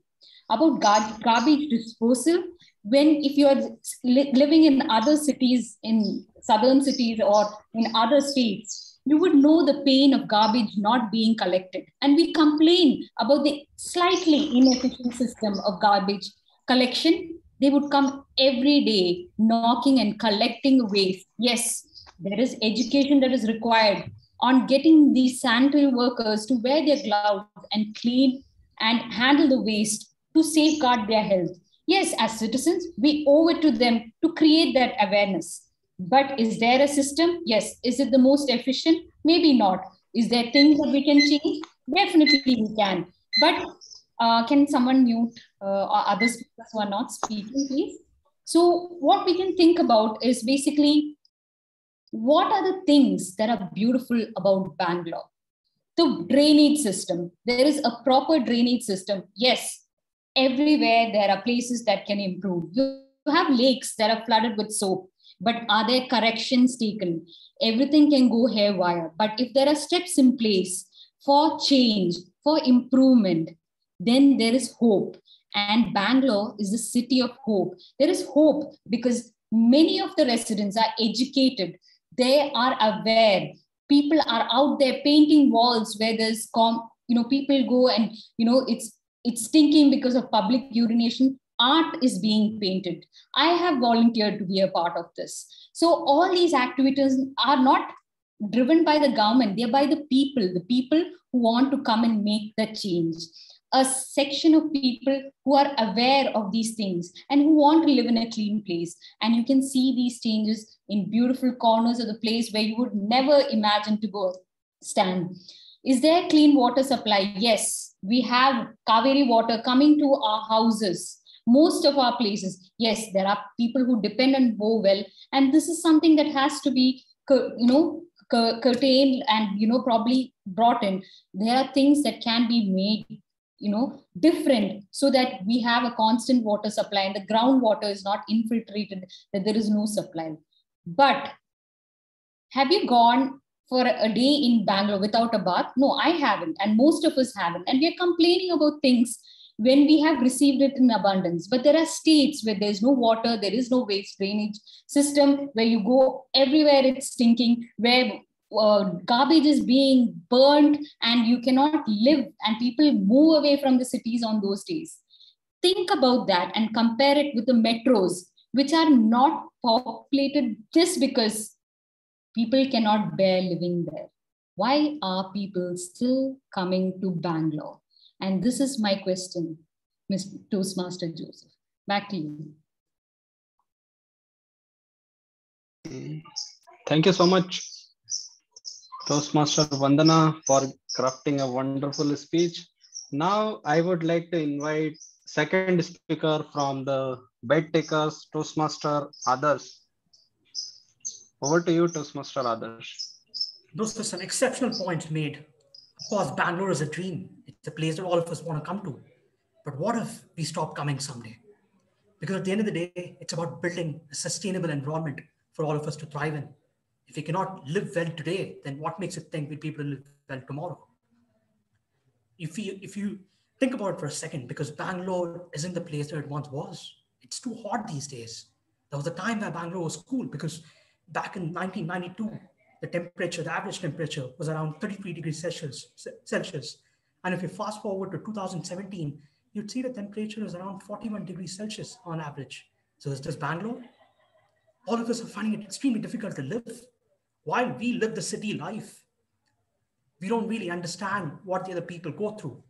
About garbage disposal, if you are living in other cities, in southern cities or in other states, you would know the pain of garbage not being collected. And we complain about the slightly inefficient system of garbage collection. They would come every day knocking and collecting waste. Yes, there is education that is required on getting these sanitary workers to wear their gloves and clean and handle the waste to safeguard their health. Yes, as citizens, we owe it to them to create that awareness. But is there a system? Yes. Is it the most efficient? Maybe not. Is there things that we can change? Definitely we can. But can someone mute or other speakers who are not speaking, please? So what we can think about is basically, what are the things that are beautiful about Bangalore? The drainage system. There is a proper drainage system. Yes, everywhere there are places that can improve. You have lakes that are flooded with soap, but are there corrections taken? Everything can go haywire. But if there are steps in place for change, for improvement, then there is hope. And Bangalore is the city of hope. There is hope because many of the residents are educated. They are aware. People are out there painting walls where there's, people go and, it's stinking because of public urination. Art is being painted. I have volunteered to be a part of this. So all these activities are not driven by the government. They're by the people who want to come and make the change. A section of people who are aware of these things and who want to live in a clean place. And you can see these changes in beautiful corners of the place where you would never imagine to go stand. Is there clean water supply? Yes, we have Kaveri water coming to our houses. Most of our places, yes, there are people who depend on bore well, and this is something that has to be, curtailed and probably brought in. There are things that can be made, different so that we have a constant water supply and the groundwater is not infiltrated, that there is no supply. But have you gone for a day in Bangalore without a bath? No, I haven't, and most of us haven't, and we're complaining about things when we have received it in abundance. But there are states where there's no water, there is no waste drainage system, where you go everywhere it's stinking, where garbage is being burned and you cannot live, and people move away from the cities on those days. Think about that and compare it with the metros, which are not populated just because people cannot bear living there. Why are people still coming to Bangalore? And this is my question, Mr. Toastmaster Joseph. Back to you. Thank you so much, Toastmaster Vandana, for crafting a wonderful speech. Now I would like to invite second speaker from the bed takers, Toastmaster Adarsh. Over to you, Toastmaster Adarsh. Those were some exceptional points made. Of course, Bangalore is a dream. It's a place that all of us want to come to. But what if we stop coming someday? Because at the end of the day, it's about building a sustainable environment for all of us to thrive in. If we cannot live well today, then what makes it think we'll be able to live well tomorrow? If you think about it for a second, because Bangalore isn't the place that it once was. It's too hot these days. There was a time where Bangalore was cool because back in 1992, the average temperature was around 33 degrees Celsius. And if you fast forward to 2017, you'd see the temperature is around 41 degrees Celsius on average. So is this Bangalore? All of us are finding it extremely difficult to live. While we live the city life, we don't really understand what the other people go through.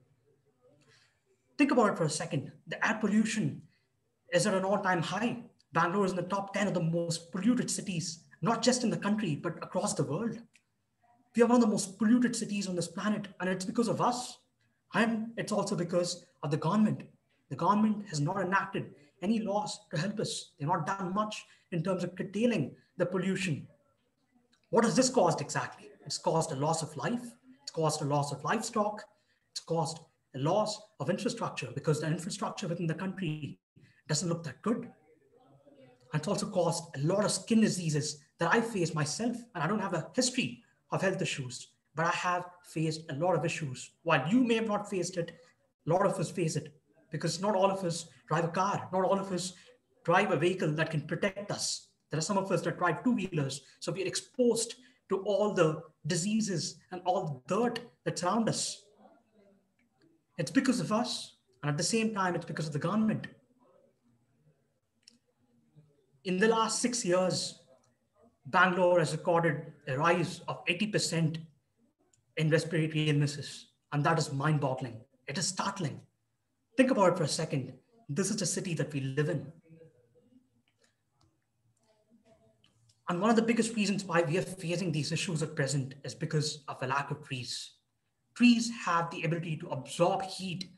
Think about it for a second. The air pollution is at an all-time high. Bangalore is in the top 10 of the most polluted cities, not just in the country, but across the world. We are one of the most polluted cities on this planet, and it's because of us. And it's also because of the government. The government has not enacted any laws to help us. They've not done much in terms of curtailing the pollution. What has this caused exactly? It's caused a loss of life. It's caused a loss of livestock. It's caused a loss of infrastructure because the infrastructure within the country doesn't look that good. And it's also caused a lot of skin diseases that I face myself. And I don't have a history of health issues, but I have faced a lot of issues. While you may have not faced it, a lot of us face it because not all of us drive a car. Not all of us drive a vehicle that can protect us. There are some of us that drive two-wheelers. So we are exposed to all the diseases and all the dirt that surround us. It's because of us. And at the same time, it's because of the government. In the last 6 years, Bangalore has recorded a rise of 80% in respiratory illnesses. And that is mind-boggling. It is startling. Think about it for a second. This is the city that we live in. And one of the biggest reasons why we are facing these issues at present is because of a lack of trees. Trees have the ability to absorb heat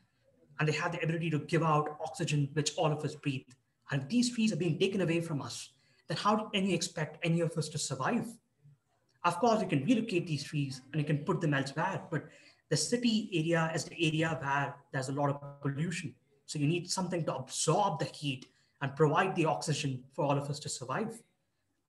and they have the ability to give out oxygen, which all of us breathe. And if these trees are being taken away from us, then how can you expect any of us to survive? Of course, you can relocate these trees and you can put them elsewhere, but the city area is the area where there's a lot of pollution. So you need something to absorb the heat and provide the oxygen for all of us to survive.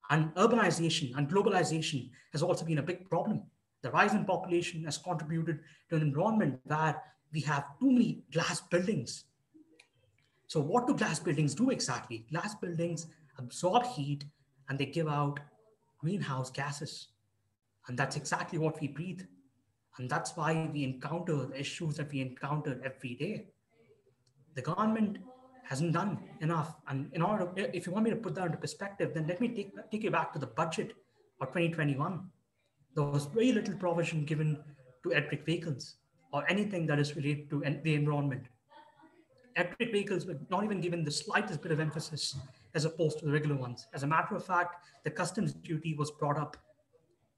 And urbanization and globalization has also been a big problem. The rise in population has contributed to an environment where we have too many glass buildings. So what do glass buildings do exactly? Glass buildings absorb heat and they give out greenhouse gases. And that's exactly what we breathe. And that's why we encounter the issues that we encounter every day. The government hasn't done enough. And in order, if you want me to put that into perspective, then let me take you back to the budget of 2021. There was very little provision given to electric vehicles or anything that is related to the environment. Electric vehicles were not even given the slightest bit of emphasis as opposed to the regular ones. As a matter of fact, the customs duty was brought up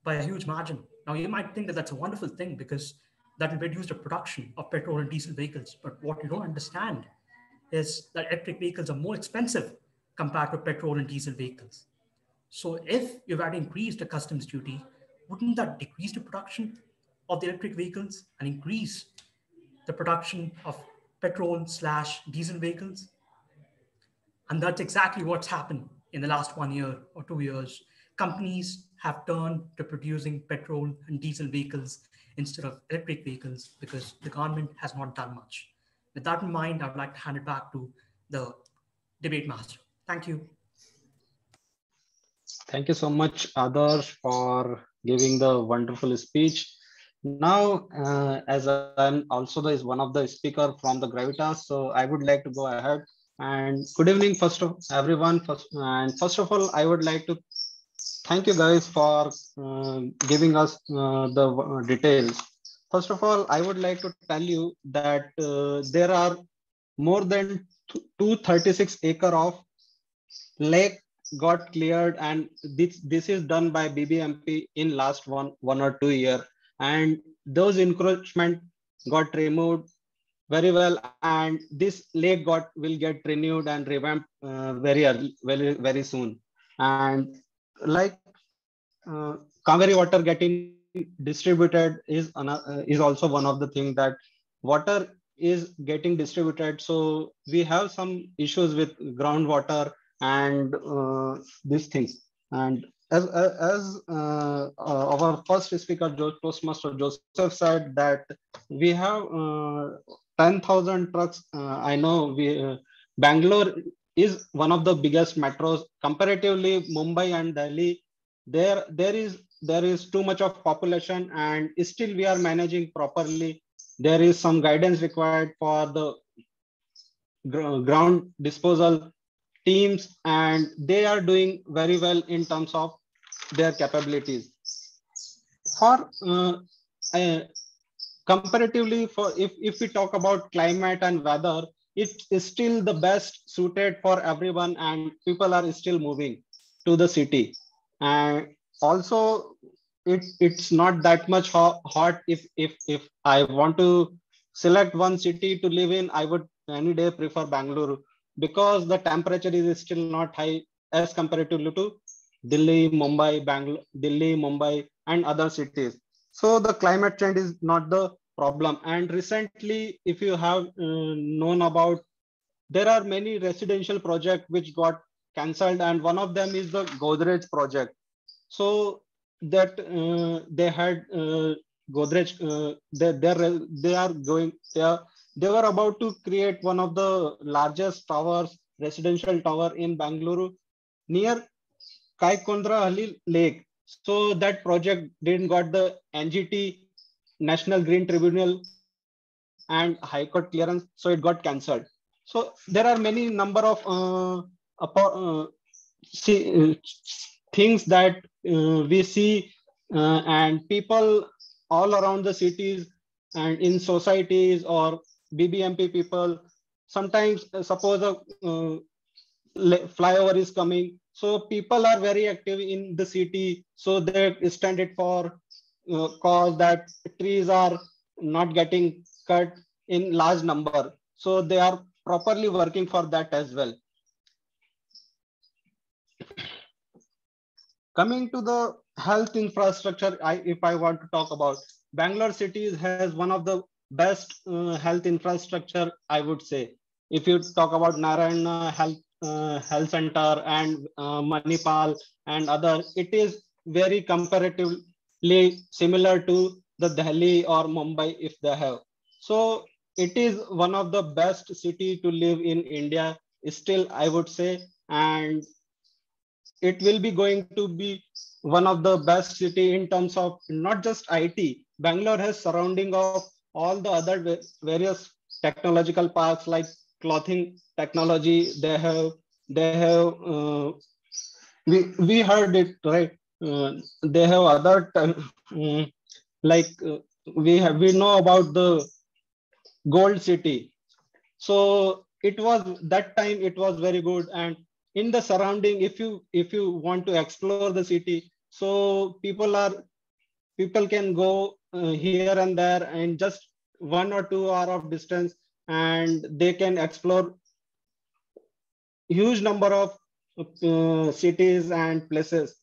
by a huge margin. Now, you might think that that's a wonderful thing because that will reduce the production of petrol and diesel vehicles. But what you don't understand is that electric vehicles are more expensive compared to petrol and diesel vehicles. So if you've had increased the customs duty, wouldn't that decrease the production of the electric vehicles and increase the production of petrol/diesel vehicles? And that's exactly what's happened in the last 1 year or 2 years. Companies have turned to producing petrol and diesel vehicles instead of electric vehicles because the government has not done much. With that in mind, I'd like to hand it back to the debate master. Thank you. Thank you so much, Adarsh, for giving the wonderful speech. Now, as I'm also one of the speaker from the Gravitas, so I would like to go ahead. And good evening, first of everyone. First of all, I would like to thank you guys for giving us the details. First of all, I would like to tell you that there are more than 236 acres of lake got cleared, and this is done by BBMP in last one or 2 years, and those encroachment got removed very well, and this lake will get renewed and revamped very soon. And like Kaveri water getting distributed is also one of the things that water is getting distributed. So we have some issues with groundwater and these things. And as our first speaker, Toastmaster Joseph, said that we have 10,000 trucks. I know Bangalore is one of the biggest metros. Comparatively, Mumbai and Delhi, there is too much of population, and still we are managing properly. There is some guidance required for the ground disposal teams, and they are doing very well in terms of their capabilities. For comparatively, for if we talk about climate and weather, it is still the best suited for everyone, and people are still moving to the city. And also it's not that much hot. If I want to select one city to live in, I would any day prefer Bangalore, because the temperature is still not high as comparatively to Delhi, Mumbai, and other cities. So the climate change is not the problem. And recently, if you have known about, there are many residential projects which got cancelled, and one of them is the Godrej project. So that they had Godrej, they were about to create one of the largest towers, residential tower in Bangalore near Kaikondrahalli Lake. So that project didn't got the NGT, National Green Tribunal, and High Court clearance, so it got cancelled. So there are many number of things that we see, and people all around the cities and in societies or BBMP people, sometimes suppose a flyover is coming, so people are very active in the city, so they stand it for cause that trees are not getting cut in large number, so they are properly working for that as well. Coming to the health infrastructure, if I want to talk about, Bangalore city has one of the best health infrastructure, I would say. If you talk about Narayana Health Center and Manipal and other, it is very comparatively similar to the Delhi or Mumbai if they have. So it is one of the best city to live in India still, I would say, and it will be going to be one of the best city in terms of not just IT. Bangalore has surrounding of all the other various technological parks like clothing technology. They have we heard it right. They have other like we know about the gold city. So it was that time it was very good. And in the surrounding, if you want to explore the city, so people can go here and there in just 1 or 2 hours of distance, and they can explore huge number of cities and places.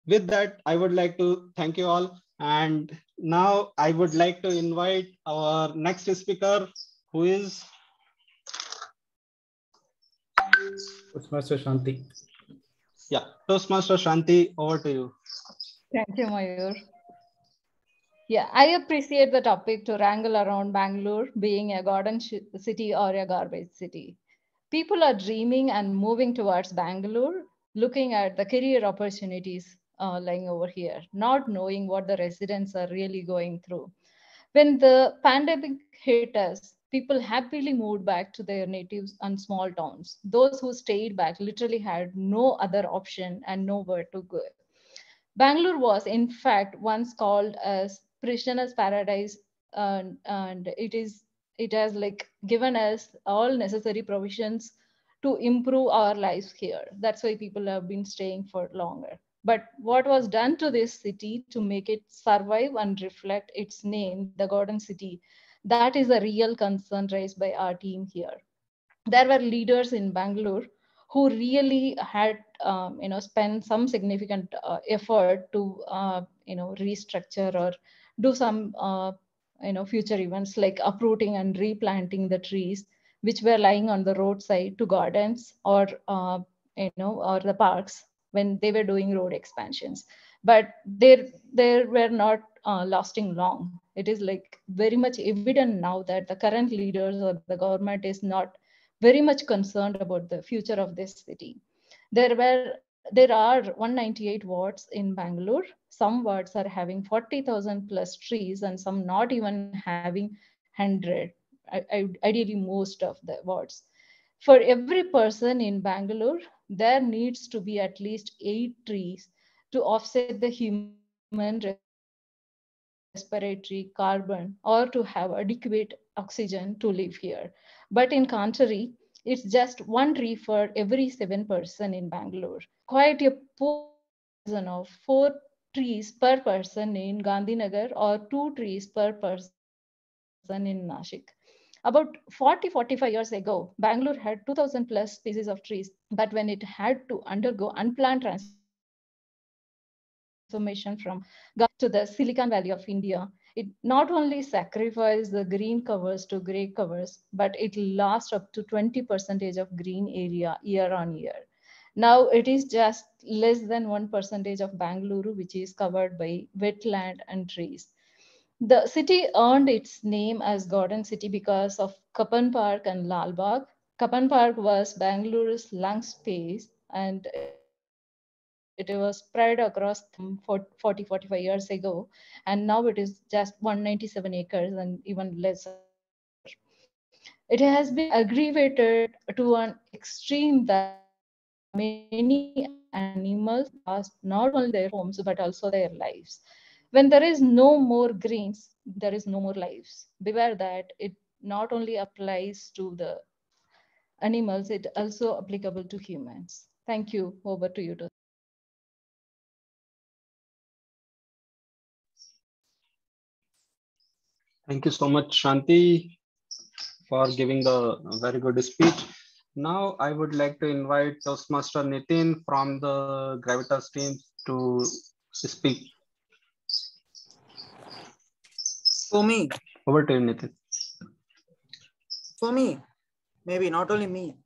With that, I would like to thank you all. And now I would like to invite our next speaker, who is Toastmaster Shanti. Yeah, Toastmaster Shanti, over to you. Thank you, Mayur. Yeah, I appreciate the topic to wrangle around Bangalore being a garden city or a garbage city. People are dreaming and moving towards Bangalore, looking at the career opportunities lying over here, not knowing what the residents are really going through. When the pandemic hit us, people happily moved back to their natives and small towns. Those who stayed back literally had no other option and nowhere to go. Bangalore was, in fact, once called as prisoner's paradise, and it has like given us all necessary provisions to improve our lives here. That's why people have been staying for longer. But what was done to this city to make it survive and reflect its name, the Garden City, that is a real concern raised by our team here. There were leaders in Bangalore who really had spent some significant effort to restructure or do some future events like uprooting and replanting the trees which were lying on the roadside to gardens or or the parks when they were doing road expansions. But they were not lasting long. It is like very much evident now that the current leaders or the government is not very much concerned about the future of this city. There are 198 wards in Bangalore. Some wards are having 40,000 plus trees and some not even having 100. Ideally, most of the wards. For every person in Bangalore, there needs to be at least 8 trees to offset the human respiratory carbon or to have adequate oxygen to live here. But in contrary, it's just 1 tree for every 7 person in Bangalore. Quite a poor of 4 trees per person in Gandhinagar or 2 trees per person in Nashik. About 40-45 years ago, Bangalore had 2,000 plus species of trees, but when it had to undergo unplanned transformation from to the Silicon Valley of India, it not only sacrificed the green covers to gray covers, but it lost up to 20% of green area year on year. Now it is just less than 1% of Bangalore, which is covered by wetland and trees. The city earned its name as Garden City because of Kapan Park and Lal Bagh. Kapan Park was Bangalore's lung space and it was spread across 40-45 years ago. And now it is just 197 acres and even lesser. It has been aggravated to an extreme that many animals lost not only their homes, but also their lives. When there is no more greens, there is no more lives. Beware that it not only applies to the animals, it also applicable to humans. Thank you. Over to you. Thank you so much, Shanti, for giving the very good speech. Now I would like to invite Toastmaster Nitin from the Gravitas team to speak. For me. Over to you, Nitin. For me, maybe not only me,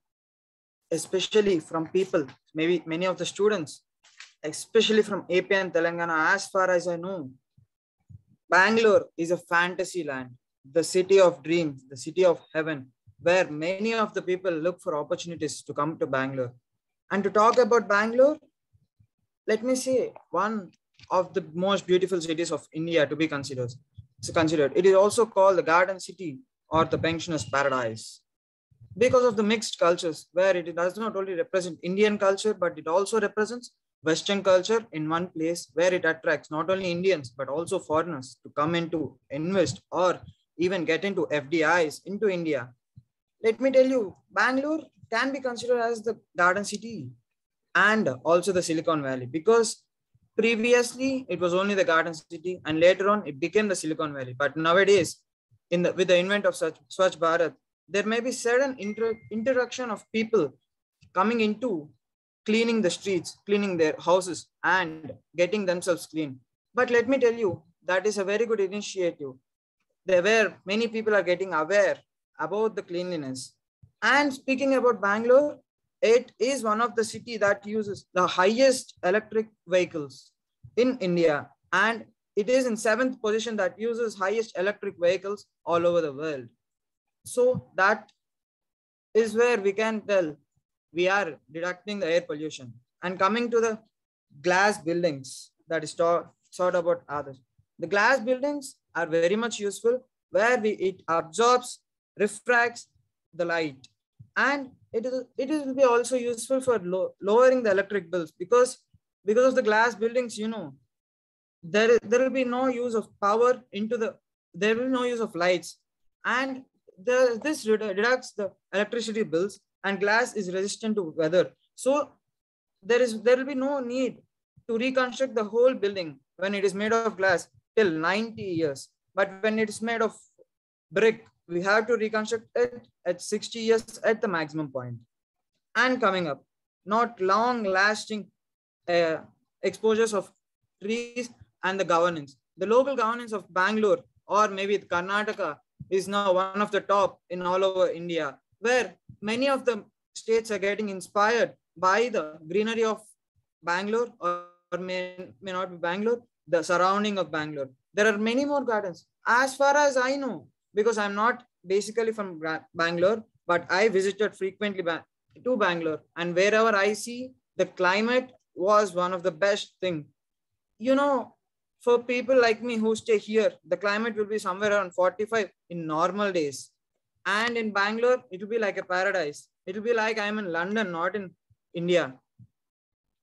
especially from people, maybe many of the students, especially from AP and Telangana, as far as I know, Bangalore is a fantasy land, the city of dreams, the city of heaven, where many of the people look for opportunities to come to Bangalore. And to talk about Bangalore, let me say one of the most beautiful cities of India to be considered. It is also called the Garden City or the Pensioners' Paradise because of the mixed cultures, where it does not only represent Indian culture, but it also represents Western culture in one place, where it attracts not only Indians, but also foreigners to come in to invest or even get into FDIs into India. Let me tell you, Bangalore can be considered as the Garden City and also the Silicon Valley, because previously it was only the Garden City and later on it became the Silicon Valley. But nowadays, with the invent of Swachh Bharat, there may be certain interaction of people coming into cleaning the streets, cleaning their houses and getting themselves clean. But let me tell you, that is a very good initiative. Where many people are getting aware about the cleanliness. And speaking about Bangalore, it is one of the cities that uses the highest electric vehicles in India. And it is in 7th position that uses highest electric vehicles all over the world. So that is where we can tell we are deducting the air pollution. And coming to the glass buildings, that is sort about others. The glass buildings are very much useful, where it absorbs, refracts the light, and it will be also useful for lowering the electric bills, because of the glass buildings, there will be no use of power there will be no use of lights, and this reduces the electricity bills, and glass is resistant to weather. So there will be no need to reconstruct the whole building when it is made of glass till 90 years. But when it is made of brick, we have to reconstruct it at 60 years at the maximum point. And coming up, not long-lasting exposures of trees and the governance. The local governance of Bangalore or maybe Karnataka is now one of the top in all over India, where many of the states are getting inspired by the greenery of Bangalore or may not be Bangalore, the surrounding of Bangalore. There are many more gardens. As far as I know, because I'm not basically from Bangalore, but I visited frequently to Bangalore, and wherever I see, the climate was one of the best thing. You know, for people like me who stay here, the climate will be somewhere around 45 in normal days. And in Bangalore, it will be like a paradise. It will be like I'm in London, not in India.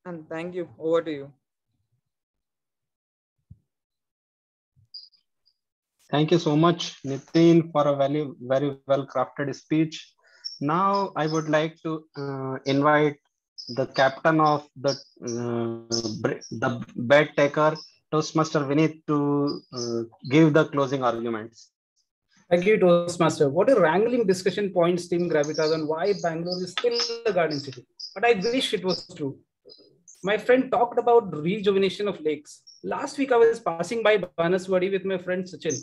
And thank you. Over to you. Thank you so much, Nitin, for a very well crafted speech. Now I would like to invite the captain of the bet taker, Toastmaster Vineet, to give the closing arguments. Thank you, Toastmaster. What a wrangling discussion points Team Gravitas on why Bangalore is still a garden city. But I wish it was true. My friend talked about rejuvenation of lakes. Last week, I was passing by Banaswadi with my friend Sachin,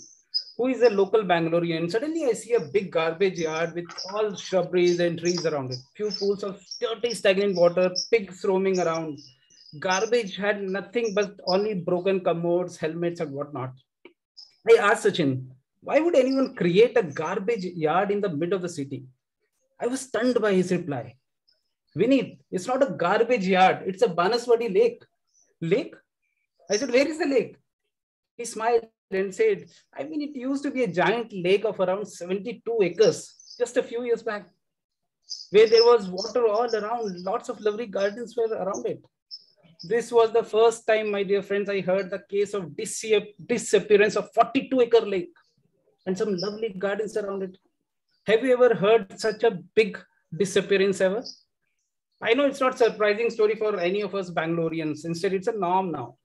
who is a local Bangalorean. Suddenly, I see a big garbage yard with all shrubberies and trees around it. Few pools of dirty, stagnant water, pigs roaming around. Garbage had nothing but only broken commodes, helmets, and whatnot. I asked Sachin, why would anyone create a garbage yard in the middle of the city? I was stunned by his reply. Vineet, it's not a garbage yard. It's a Banaswadi lake. Lake? I said, where is the lake? He smiled and said, I mean, it used to be a giant lake of around 72 acres just a few years back, where there was water all around. Lots of lovely gardens were around it. This was the first time, my dear friends, I heard the case of disappearance of 42-acre lake and some lovely gardens around it. Have you ever heard such a big disappearance ever? I know it's not a surprising story for any of us Bangaloreans. Instead, it's a norm now.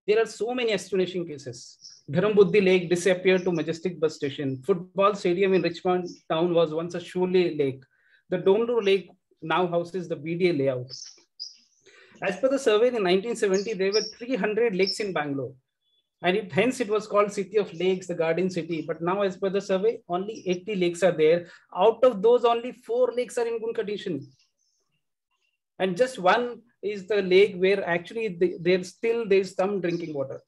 There are so many astonishing cases. Dharambuddhi Lake disappeared to Majestic Bus Station. Football stadium in Richmond town was once a Shule Lake. The Domru Lake now houses the BDA layout. As per the survey in 1970, there were 300 lakes in Bangalore. And hence it was called City of Lakes, the Garden City. But now as per the survey, only 80 lakes are there. Out of those, only 4 lakes are in good condition. And just one is the lake where actually there's some drinking water.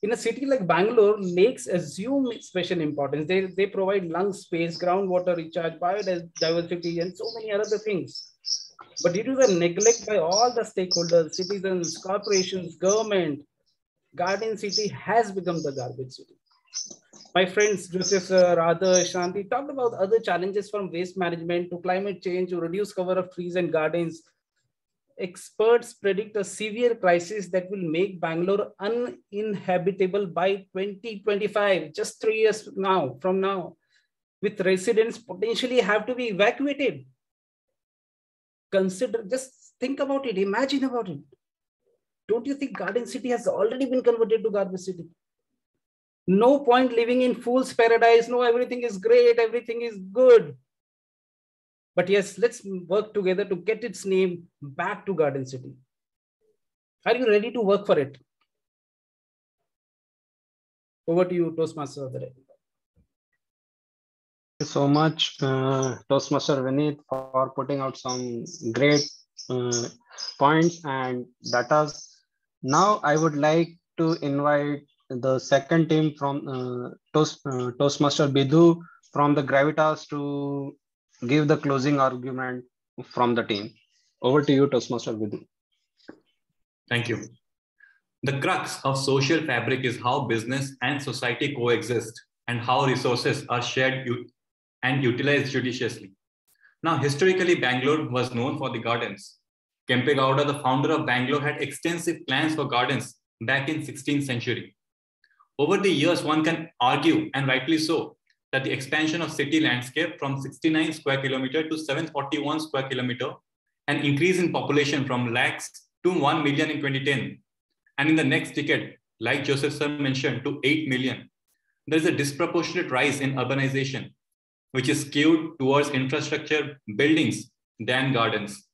In a city like Bangalore, lakes assume special importance. They provide lung space, groundwater recharge, biodiversity, and so many other things. But due to the neglect by all the stakeholders, citizens, corporations, government, Garden City has become the garbage city. My friends, Joseph, Radha, Shanti talked about other challenges from waste management to climate change to reduce cover of trees and gardens. Experts predict a severe crisis that will make Bangalore uninhabitable by 2025, just 3 years from now, with residents potentially have to be evacuated. Consider, just think about it, imagine about it. Don't you think Garden City has already been converted to garbage city? No point living in fool's paradise. No, everything is great, everything is good. But yes, let's work together to get its name back to Garden City. Are you ready to work for it? Over to you, Toastmaster. Thank you so much, Toastmaster Vineet, for putting out some great points and data. Now, I would like to invite the second team from Toastmaster Bidhu from the Gravitas to give the closing argument from the team. Over to you, Toastmaster Bidhu. Thank you. The crux of social fabric is how business and society coexist and how resources are shared and utilized judiciously. Now, historically, Bangalore was known for the gardens. Kempe Gowda, the founder of Bangalore, had extensive plans for gardens back in 16th century. Over the years, one can argue, and rightly so, that the expansion of city landscape from 69 square kilometer to 741 square kilometer, an increase in population from lakhs to 1 million in 2010, and in the next decade, like Joseph sir mentioned, to 8 million. There is a disproportionate rise in urbanization, which is skewed towards infrastructure, buildings, than gardens.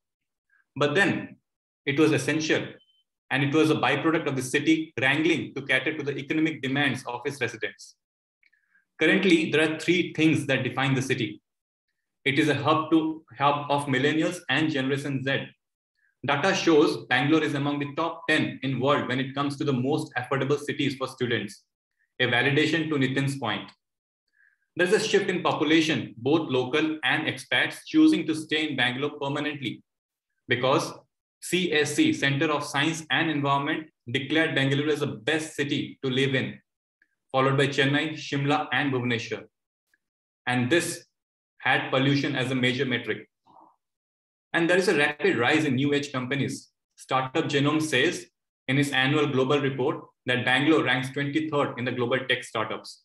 But then it was essential, and it was a byproduct of the city wrangling to cater to the economic demands of its residents. Currently, there are three things that define the city. It is a hub of millennials and Generation Z. Data shows Bangalore is among the top 10 in world when it comes to the most affordable cities for students, a validation to Nitin's point. There's a shift in population, both local and expats choosing to stay in Bangalore permanently because CSC, Center of Science and Environment, declared Bangalore as the best city to live in, followed by Chennai, Shimla, and Bhubaneswar. And this had pollution as a major metric. And there is a rapid rise in new age companies. Startup Genome says in its annual global report that Bangalore ranks 23rd in the global tech startups.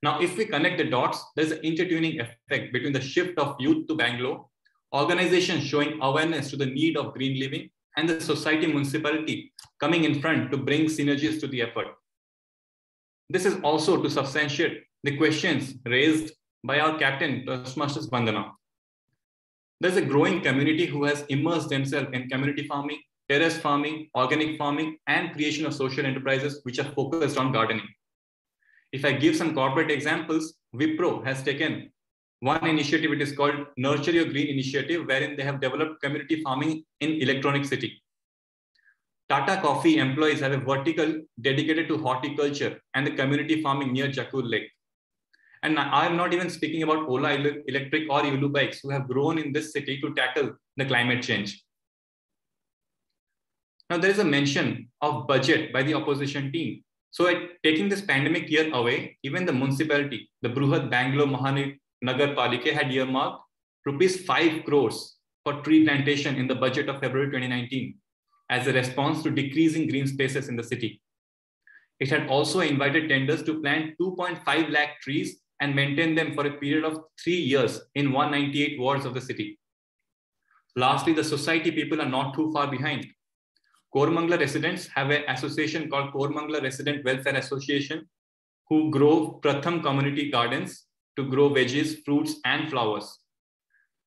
Now, if we connect the dots, there's an intertuning effect between the shift of youth to Bangalore, organizations showing awareness to the need of green living, and the society municipality coming in front to bring synergies to the effort. This is also to substantiate the questions raised by our captain, Toastmasters Vandana. There's a growing community who has immersed themselves in community farming, terrace farming, organic farming, and creation of social enterprises which are focused on gardening. If I give some corporate examples, Wipro has taken one initiative, it is called Nurture Your Green Initiative, wherein they have developed community farming in Electronic City. Tata Coffee employees have a vertical dedicated to horticulture and the community farming near Jakul Lake. And I'm not even speaking about Ola Electric or Yulu bikes who have grown in this city to tackle the climate change. Now there is a mention of budget by the opposition team. So taking this pandemic year away, even the municipality, the Bruhat Bangalore Mahanagar Palike had earmarked ₹5 crores for tree plantation in the budget of February 2019 as a response to decreasing green spaces in the city. It had also invited tenders to plant 2.5 lakh trees and maintain them for a period of 3 years in 198 wards of the city. Lastly, the society people are not too far behind. Koramangala residents have an association called Koramangala Resident Welfare Association who grow Pratham community gardens to grow veggies, fruits, and flowers.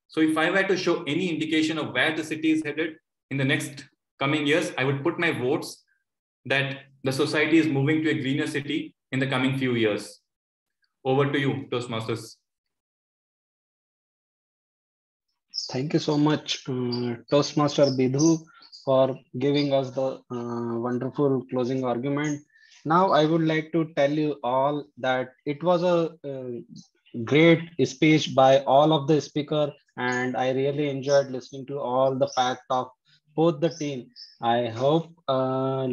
So if I were to show any indication of where the city is headed in the next coming years, I would put my votes that the society is moving to a greener city in the coming few years. Over to you, Toastmasters. Thank you so much, Toastmaster Bidhu, for giving us the wonderful closing argument. Now, I would like to tell you all that it was a great speech by all of the speakers, and I really enjoyed listening to all the facts of both the team. I hope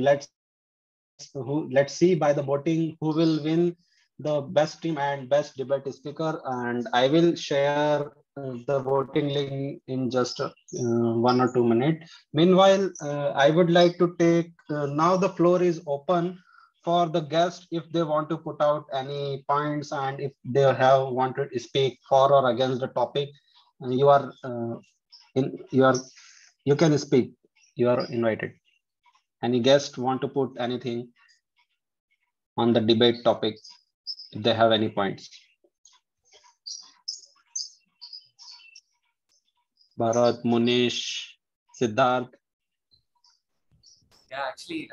let's see by the voting who will win the best team and best debate speaker, and I will share the voting link in just 1 or 2 minutes. Meanwhile, I would like to take now the floor is open for the guests if they want to put out any points and if they have wanted to speak for or against the topic. You can speak. You are invited. Any guest want to put anything on the debate topic if they have any points? Bharat, Munish, Siddharth. Yeah, actually,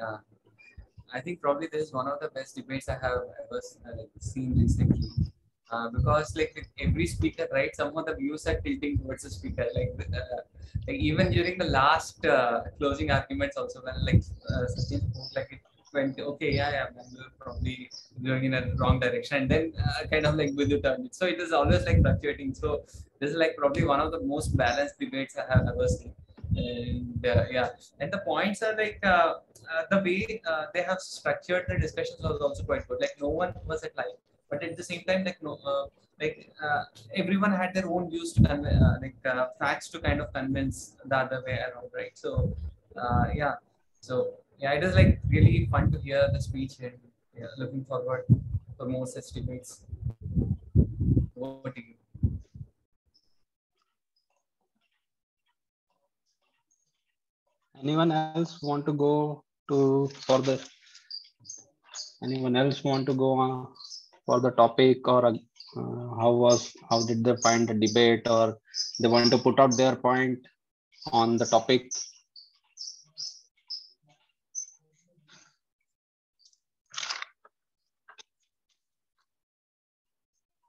I think probably this is one of the best debates I have ever seen recently. Because like with every speaker, right, some of the views are tilting towards the speaker. Like even during the last closing arguments also, when like Sachin spoke, like it went okay, yeah, Bangalore probably going in a wrong direction, and then kind of like Bidhu turned it. So it is always like fluctuating. So this is like probably one of the most balanced debates I have ever seen. And yeah, and the points are like the way they have structured the discussions was also quite good. Like no one was at live, but at the same time, like no, everyone had their own views to facts to kind of convince the other way around, right? So yeah, so yeah, it is like really fun to hear the speech, and yeah, looking forward for more such debates. Over to you. Anyone else want to go to for the? Anyone else want to go on for the topic or how did they find the debate, or they want to put out their point on the topic?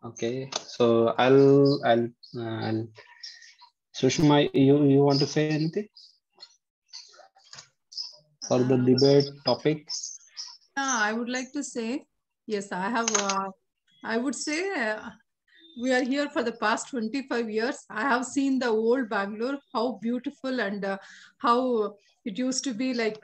Okay, so I'll Sushma, you want to say anything for the debate topic? I would like to say, yes, I have. I would say we are here for the past 25 years. I have seen the old Bangalore, how beautiful and how it used to be like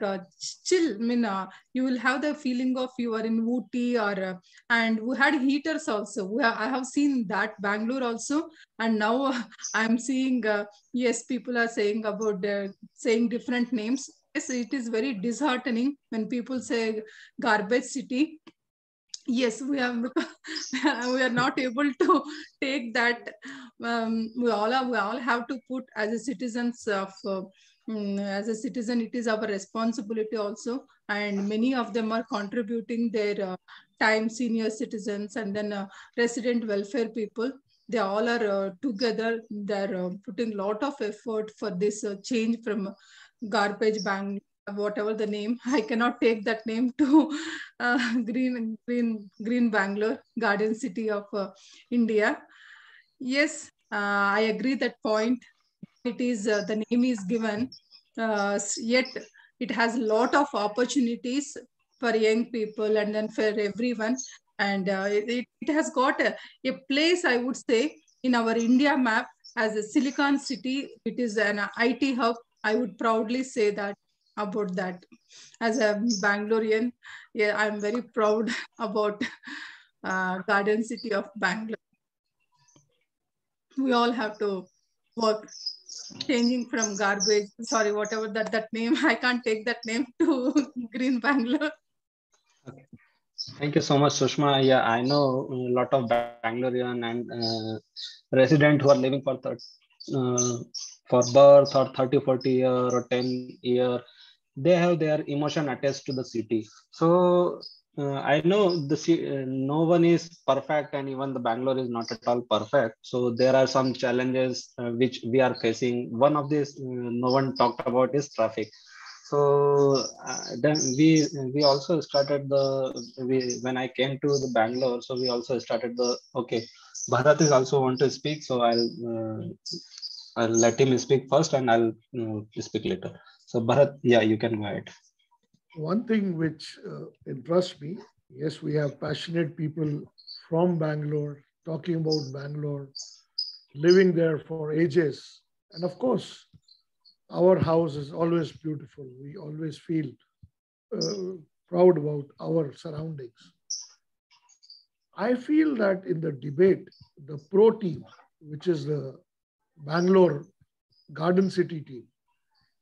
chill. I mean, you will have the feeling of you are in Ooty, or and we had heaters also. I have seen that Bangalore also, and now I'm seeing yes, people are saying about saying different names. Yes, it is very disheartening when people say garbage city. Yes, we are we are not able to take that. We all have to put as a citizens of as a citizen, it is our responsibility also, and many of them are contributing their time, senior citizens, and then resident welfare people. They all are together. They're putting a lot of effort for this change from garbage bank, whatever the name. I cannot take that name to green Bangalore, garden city of India. Yes, I agree that point. It is the name is given, yet it has a lot of opportunities for young people and then for everyone. And it has got a place, I would say, in our India map as a Silicon City. It is an IT hub. I would proudly say that about that. As a Bangalorean, yeah, I'm very proud about Garden City of Bangalore. We all have to work, changing from garbage, sorry, whatever that name, I can't take that name, to green Bangalore. Okay. Thank you so much, Sushma. Yeah, I know a lot of Bangalorean and residents who are living for birth or 30, 40 year or 10 year. They have their emotion attached to the city. So I know no one is perfect, and even the Bangalore is not at all perfect. So there are some challenges which we are facing. One of these no one talked about is traffic. So then we also started when I came to the Bangalore. So we also started okay. Bharat is also want to speak, so I'll let him speak first, and I'll speak later. So Bharat, yeah, you can go ahead. One thing which interests me, yes, we have passionate people from Bangalore talking about Bangalore, living there for ages. And of course, our house is always beautiful. We always feel proud about our surroundings. I feel that in the debate, the pro team, which is the Bangalore Garden City team,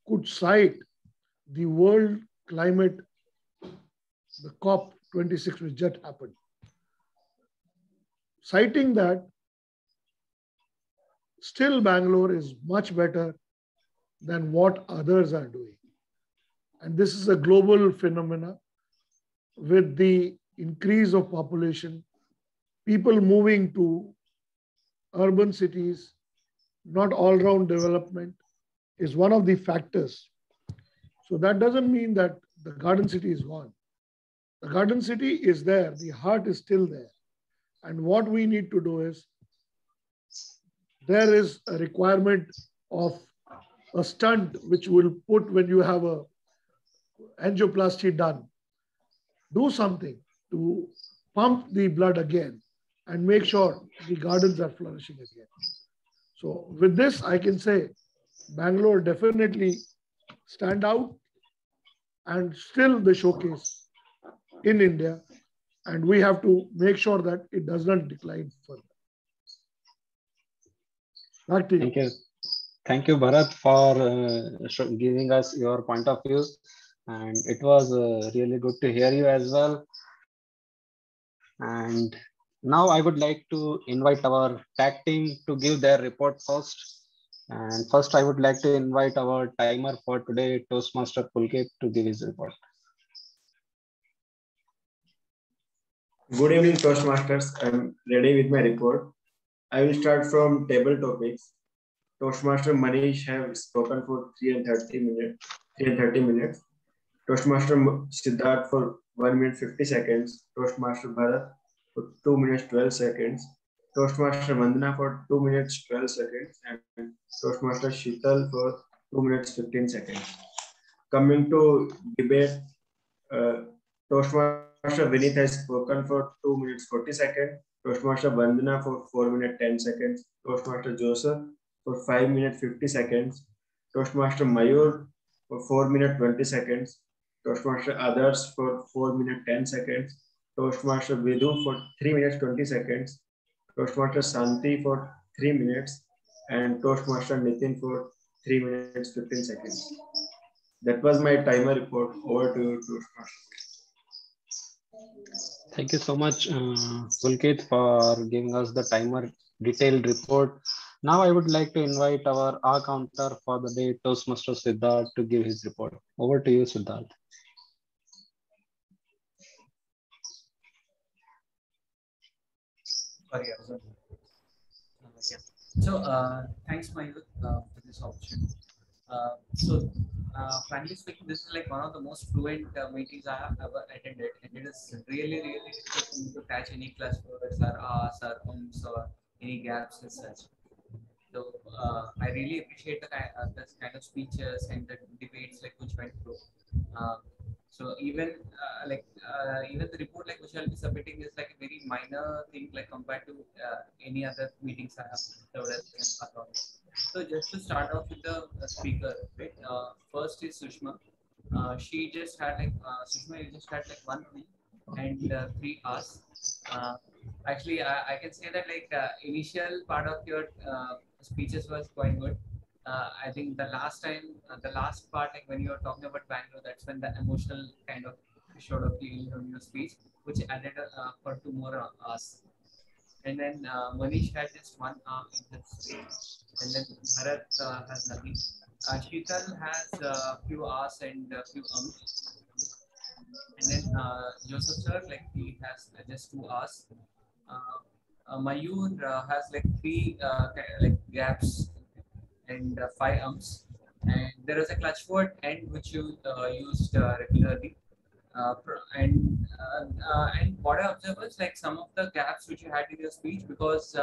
could cite the World Climate, the COP26, which just happened. Citing that, still Bangalore is much better than what others are doing. And this is a global phenomena with the increase of population, people moving to urban cities, not all-round development is one of the factors. So that doesn't mean that the garden city is gone. The garden city is there, the heart is still there. And what we need to do is, there is a requirement of a stunt which will put when you have a angioplasty done. Do something to pump the blood again and make sure the gardens are flourishing again. So with this, I can say Bangalore definitely stand out and still the showcase in India. And we have to make sure that it does not decline further. Back to you. Thank you. Thank you, Bharat, for giving us your point of view. And it was really good to hear you as well. And now I would like to invite our tag team to give their report first. And first, I would like to invite our timer for today, Toastmaster Pulkit, to give his report. Good evening, Toastmasters. I'm ready with my report. I will start from table topics. Toastmaster Manish have spoken for 3 and 30 minutes. 3 and 30 minutes. Toastmaster Siddharth for 1 minute 50 seconds. Toastmaster Bharat for 2 minutes 12 seconds. Toastmaster Vandana for 2 minutes 12 seconds. And Toastmaster Sheetal for 2 minutes 15 seconds. Coming to debate, Toastmaster Vinith has spoken for 2 minutes 40 seconds. Toastmaster Vandana for 4 minutes 10 seconds. Toastmaster Joseph for 5 minutes 50 seconds. Toastmaster Mayur for 4 minutes 20 seconds. Toastmaster Others for 4 minutes 10 seconds. Toastmaster Vidhu for 3 minutes 20 seconds. Toastmaster Santi for 3 minutes. And Toastmaster Nitin for 3 minutes 15 seconds. That was my timer report. Over to you, Toastmaster. Thank you so much, Pulkit, for giving us the timer detailed report. Now I would like to invite our counter for the day, Toastmaster Siddharth, to give his report. Over to you, Siddharth. So thanks, Mayur, for this opportunity. Frankly speaking, this is like one of the most fluent meetings I have ever attended, and it is really, really difficult for me to catch any clutch words or ahs or ums or any gaps as such. So I really appreciate this kind of speeches and the debates like which went through. So even even the report like which I'll be submitting is like a very minor thing like compared to any other meetings I have served as. So just to start off with the speaker, right? First is Sushma. She just had like Sushma, you just had like 1 week and 3 hours. Actually, I can say that like initial part of your speeches was quite good. I think the last time, the last part, like when you were talking about Bangalore, that's when the emotional kind of showed up in your speech, which added for 2 more hours. And then Manish had just 1 arm in his speech, and then Bharat has nothing. Sheetal has a few hours and a few ums. And then Joseph sir, like he has just 2 hours. Mayur has like 3 like gaps and 5 ums. And there is a clutch word end which you used regularly. And what I observed was like some of the gaps which you had in your speech, because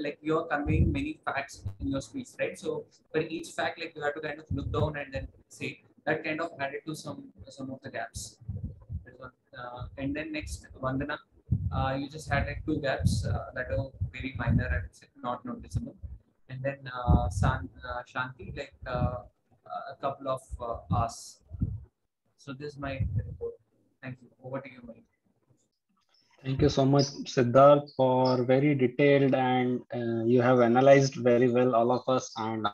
like you're conveying many facts in your speech, right? So for each fact, like you have to kind of look down and then say that kind of added to some of the gaps. And then next, Vandana, you just had like 2 gaps that are very minor, I would say, not noticeable. And then Shanti, like a couple of hours. So this is my report. Thank you. Over to you, Mike. Thank you so much, Siddharth, for very detailed and you have analyzed very well all of us. And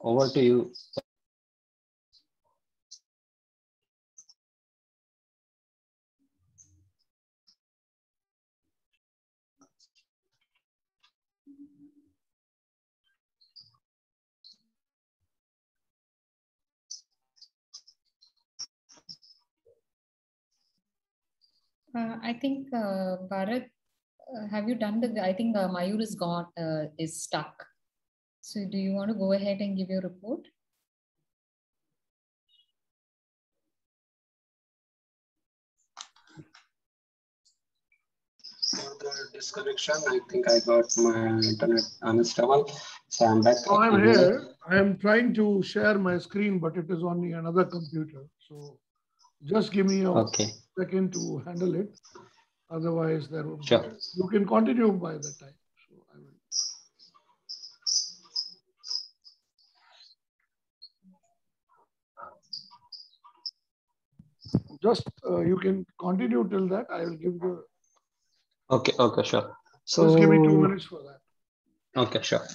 over to you. I think Bharat, have you done the? I think Mayur is gone, is stuck. So do you want to go ahead and give your report? For the disconnection, I think I got my internet unstable. So I'm back. Oh, I'm here. I am trying to share my screen, but it is on another computer. So just give me a second to handle it. Otherwise, there will be. Sure. You can continue by the time. So I will. Just you can continue till that. I will give the. Okay, sure. So just give me 2 minutes for that. Okay, sure.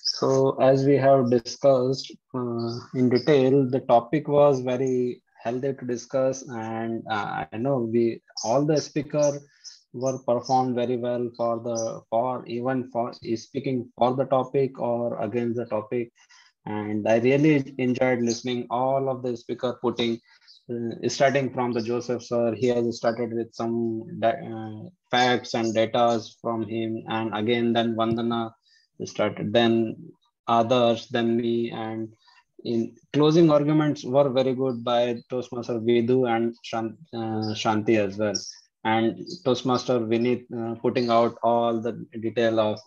So as we have discussed in detail, the topic was very healthy to discuss, and I know all the speakers were performed very well for speaking for the topic or against the topic. And I really enjoyed listening all of the speaker putting, starting from the Joseph sir. He has started with some facts and data from him, and again then Vandana started, then others, then me, and in closing arguments were very good by Toastmaster Vidu and Shanti as well. And Toastmaster Vinith putting out all the detail of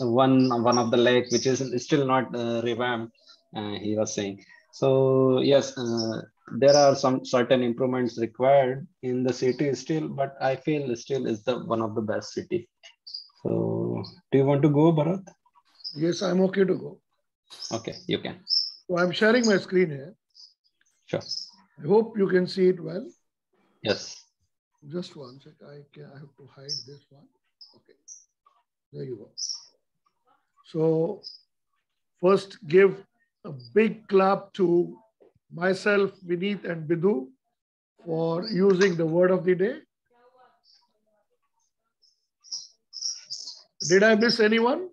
one of the lake which is still not revamped. He was saying. So yes, there are some certain improvements required in the city still, but I feel still is the one of the best city. So do you want to go, Bharat? Yes, I'm okay to go. Okay, you can. So I'm sharing my screen here. Sure. I hope you can see it well. Yes. Just one sec. I have to hide this one. Okay. There you go. So first, give a big clap to myself, Vinith, and Bidhu for using the word of the day. Did I miss anyone?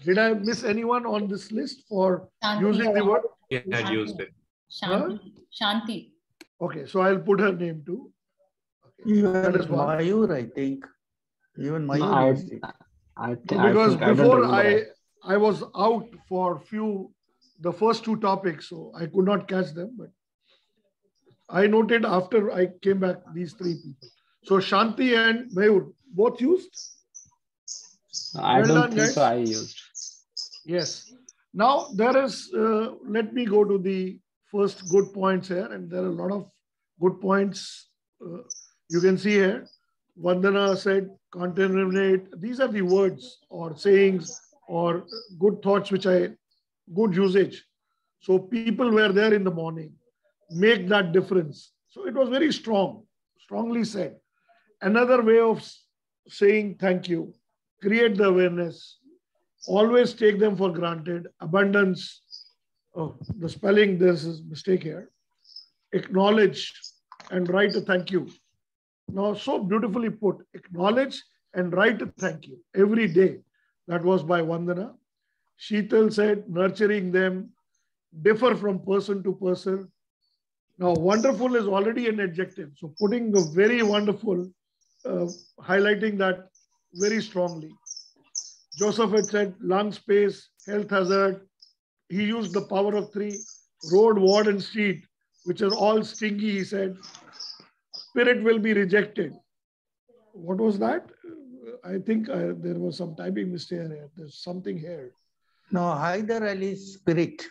Did I miss anyone on this list for using the word? Yeah, I had used it. Shanti. Shanti. Okay, so I'll put her name too. Okay. Even That is one. Mayur, I think. Even Mayur used it. Because before I was out for the first two topics, so I could not catch them. But I noted after I came back these three people. So Shanti and Mayur both used. I Well don't done, think guys. so. I used. Yes. Now there is. Let me go to the first good points here, and there are a lot of good points. You can see here. Vandana said, contaminate. These are the words or sayings or good thoughts good usage. So people were there in the morning. Make that difference. So it was very strongly said. Another way of saying thank you, create the awareness, always take them for granted, abundance. Oh, the spelling, there's a mistake here. Acknowledge and write a thank you. Now, so beautifully put, acknowledge and write a thank you every day. That was by Vandana. Sheetal said, nurturing them, differ from person to person. Now, wonderful is already an adjective. So putting the very wonderful, highlighting that very strongly. Joseph had said, lung space, health hazard. He used the power of three, road, ward, and street, which are all stingy, he said. Spirit will be rejected. What was that? I think there was some typing mistake here. There's something here. No, Hyder Ali's spirit.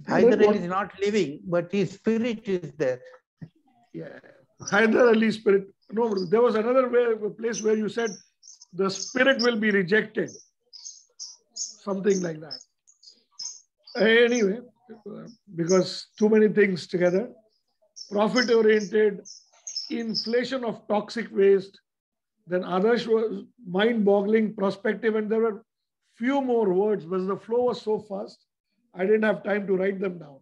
Hyder Ali is not living, but his spirit is there. Yeah. Hyder Ali's spirit. No, there was another place where you said the spirit will be rejected. Something like that. Anyway, because too many things together. Profit-oriented, inflation of toxic waste. Then others was mind-boggling, prospective, and there were few more words, but the flow was so fast, I didn't have time to write them down.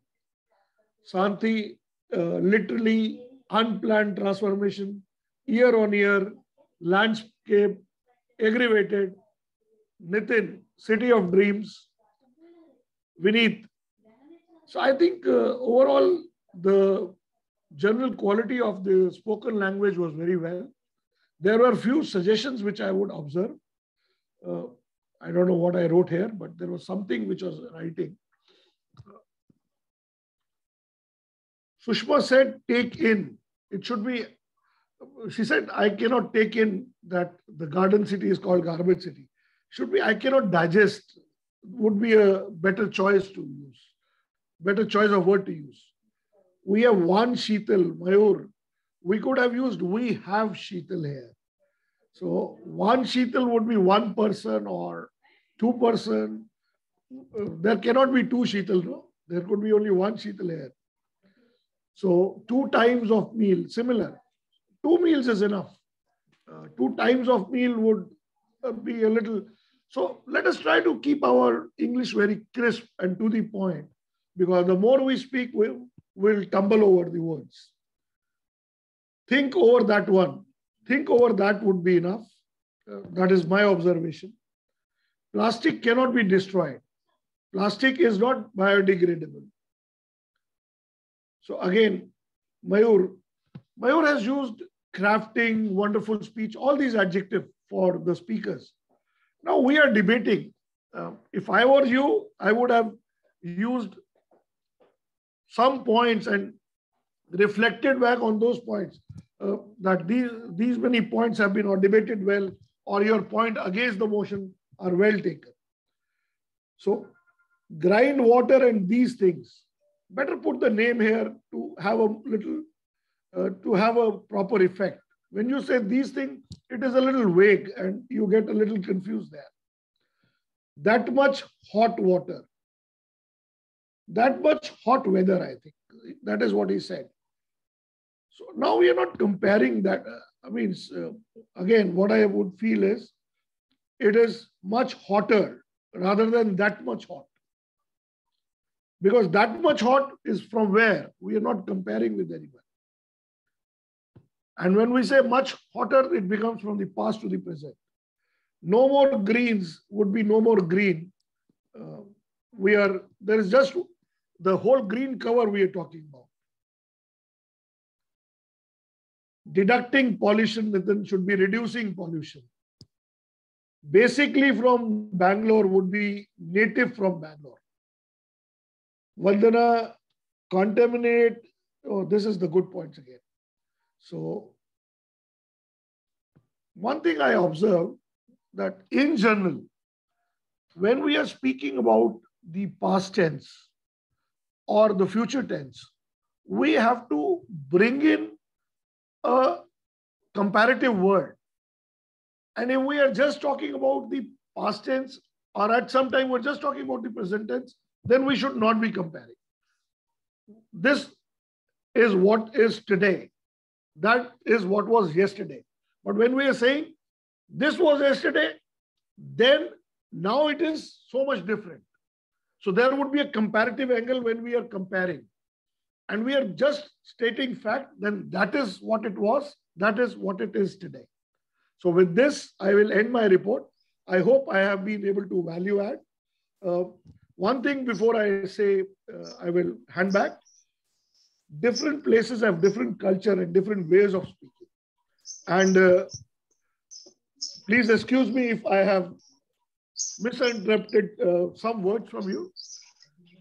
Shanti, literally unplanned transformation, year on year, landscape, aggravated. Nitin, city of dreams. Vinith. So I think overall, the general quality of the spoken language was very well. There were a few suggestions which I would observe. I don't know what I wrote here, but there was something which was writing. Sushma said, take in. It should be, she said, I cannot take in that the garden city is called garbage city. Should be, I cannot digest, would be a better choice to use. Better choice of word to use. We have one Sheetal, Mayur. We could have used, we have Sheetal here. So one Sheetal would be one person or two person. There cannot be two Sheetal, no? There could be only one Sheetal here. So 2 times of meal, similar. 2 meals is enough. 2 times of meal would be a little. So let us try to keep our English very crisp and to the point, because the more we speak, we'll tumble over the words. Think over that one. Think over that would be enough. That is my observation. Plastic cannot be destroyed. Plastic is not biodegradable. So again, Mayur has used crafting, wonderful speech, all these adjectives for the speakers. Now we are debating. If I were you, I would have used some points and reflected back on those points, that these many points have been debated well, or your point against the motion are well taken. So grind water and these things, better put the name here to have a little, to have a proper effect. When you say these things, it is a little vague and you get a little confused there. That much hot water, that much hot weather, I think. That is what he said. So now we are not comparing that. Again, what I would feel is it is much hotter rather than that much hot. Because that much hot is from where? We are not comparing with anyone. And when we say much hotter, it becomes from the past to the present. No more greens would be no more green. There is just the whole green cover we are talking about. Deducting pollution, then should be reducing pollution. Basically from Bangalore would be native from Bangalore. Vandana, contaminate. Oh, this is the good points again. So one thing I observe that in general, when we are speaking about the past tense or the future tense, we have to bring in a comparative word. And if we are just talking about the past tense, or at some time we're just talking about the present tense, then we should not be comparing. This is what is today. That is what was yesterday. But when we are saying this was yesterday, then now it is so much different. So there would be a comparative angle when we are comparing. And we are just stating fact, then that is what it was, that is what it is today. So with this, I will end my report. I hope I have been able to value add. One thing before I say, I will hand back. Different places have different culture and different ways of speaking. And please excuse me if I have misinterpreted some words from you.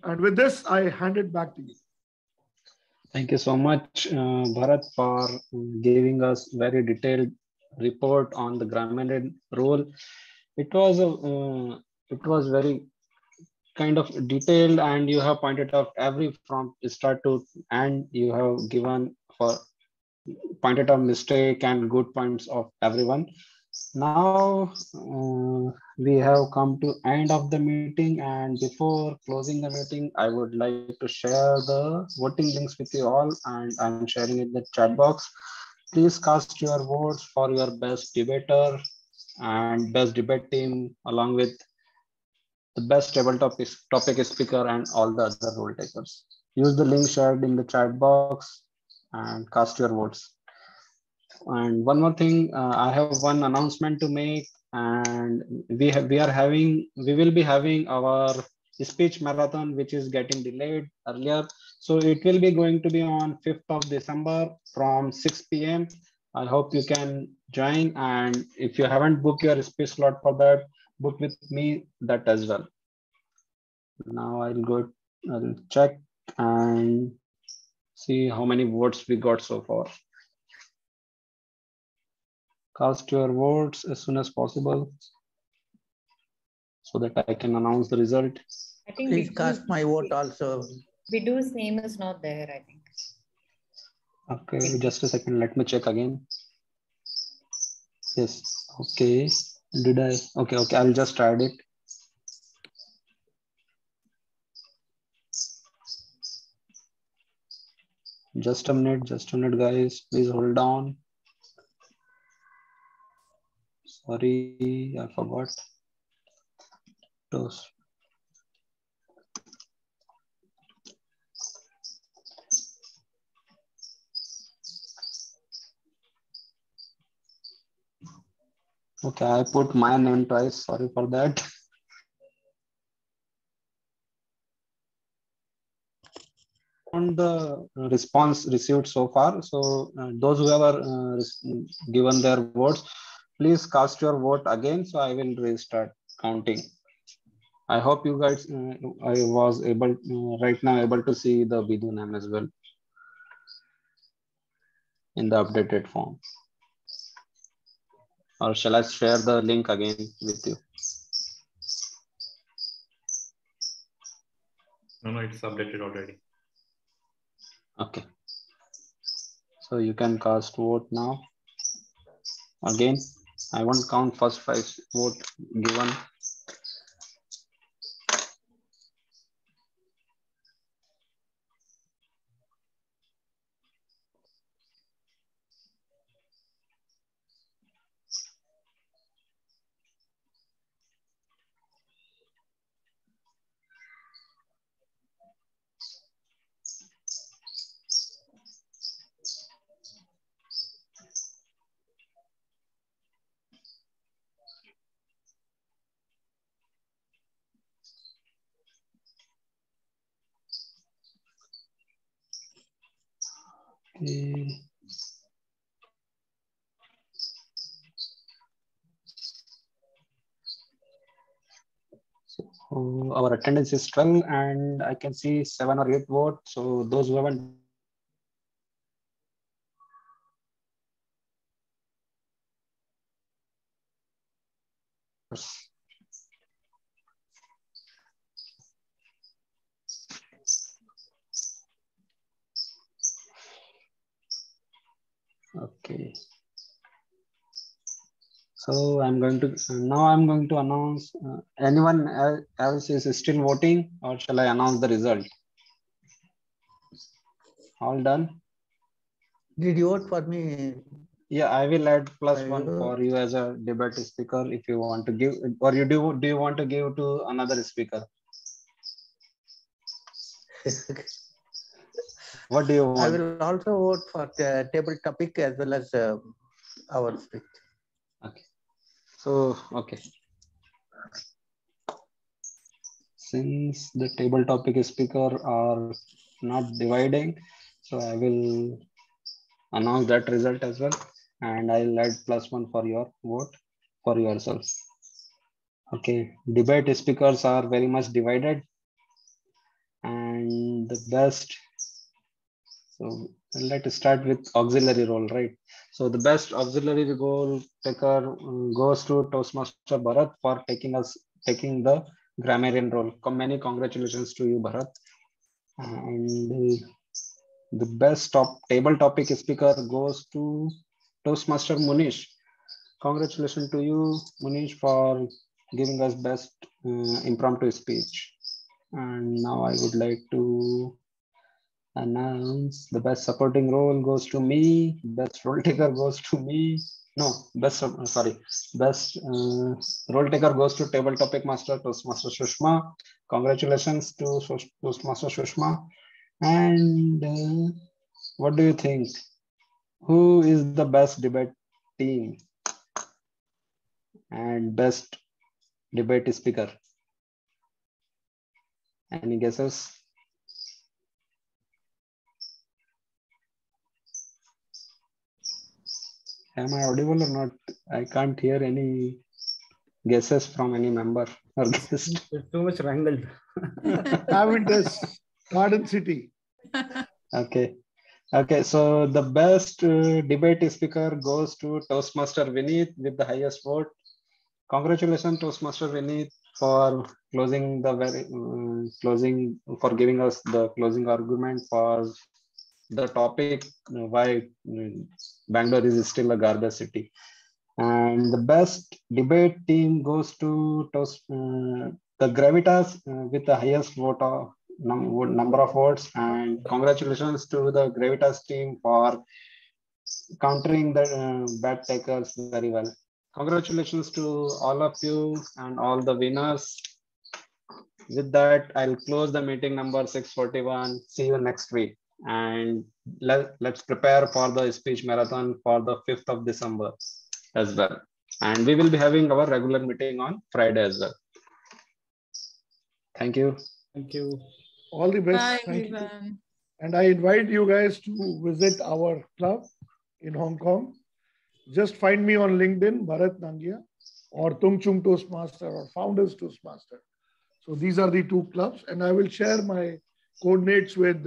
And with this, I hand it back to you. Thank you so much, Bharat, for giving us very detailed report on the Grameen role. It was very kind of detailed, and you have pointed out every from start to end. You have given for pointed out mistake and good points of everyone. Now we have come to end of the meeting, and before closing the meeting, I would like to share the voting links with you all, and I'm sharing it in the chat box. Please cast your votes for your best debater and best debate team, along with the best topic speaker and all the other role takers. Use the link shared in the chat box and cast your votes. And one more thing, I have one announcement to make, and we will be having our speech marathon, which is getting delayed earlier. So it will be going to be on 5th of December from 6 p.m. I hope you can join. And if you haven't booked your speech slot for that, book with me that as well. Now I'll check and see how many votes we got so far. Cast your votes as soon as possible so that I can announce the result. I think please cast my vote also. Vidu's name is not there, I think. Okay, just a second. Let me check again. Yes. Okay. Did I? Okay. I'll just add it. Just a minute, guys. Please hold on. Sorry, I forgot. Toast. Okay, I put my name twice. Sorry for that. On the response received so far, so those who have given their votes, please cast your vote again. So I will restart counting. I hope you guys, I was able right now able to see the Bidu name as well in the updated form. Or shall I share the link again with you? No, it's updated already. Okay. So you can cast vote now. Again, I won't count first 5 vote given. Okay. So our attendance is 12 and I can see 7 or 8 votes. So those who haven't okay. So I'm going to announce anyone else is still voting, or shall I announce the result? All done? Did you vote for me? Yeah, I will add +1 for you as a debate speaker if you want to give, or you do you want to give to another speaker? What do you want? I will also vote for the table topic as well as our speech. Okay. So, okay. Since the table topic speaker are not dividing, so I will announce that result as well. And I'll add +1 for your vote for yourself. Okay. Debate speakers are very much divided. And the best, so let's start with auxiliary role, right? So the best auxiliary role taker goes to Toastmaster Bharat for taking the grammarian role. Many congratulations to you, Bharat. And the best table topic speaker goes to Toastmaster Munish. Congratulations to you, Munish, for giving us best impromptu speech. And now I would like to announce the best supporting role goes to me. Best role taker goes to me. No, best role taker goes to table topic master Toastmaster Sushma. Congratulations to Toastmaster Sushma. And what do you think? Who is the best debate team and best debate speaker? Any guesses? Am I audible or not? I can't hear any guesses from any member or guest. There's too much wrangled. Avindus, Garden City. Okay. Okay, so the best debate speaker goes to Toastmaster Vineet with the highest vote. Congratulations, Toastmaster Vineet, for closing the for giving us the closing argument for the topic why Bangalore is still a garbage city. And the best debate team goes to the Gravitas with the highest number of votes. And congratulations to the Gravitas team for countering the bad takers very well. Congratulations to all of you and all the winners. With that, I'll close the meeting number 641. See you next week. And let's prepare for the speech marathon for the 5th of December as well. And we will be having our regular meeting on Friday as well. Thank you. Thank you. All the best. Bye, Thank you. everyone. And I invite you guys to visit our club in Hong Kong. Just find me on LinkedIn, Bharat Nangia, or Tung Chung Toastmaster, or Founders Toastmaster. So these are the two clubs, and I will share my coordinates with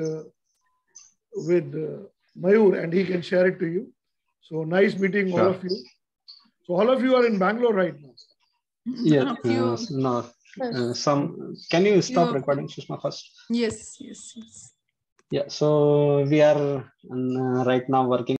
Mayur, and he can share it to you. So nice meeting all of you. So all of you are in Bangalore right now. Yeah. No. Can you stop recording, Sushma, first? Yes. Yeah. So we are right now working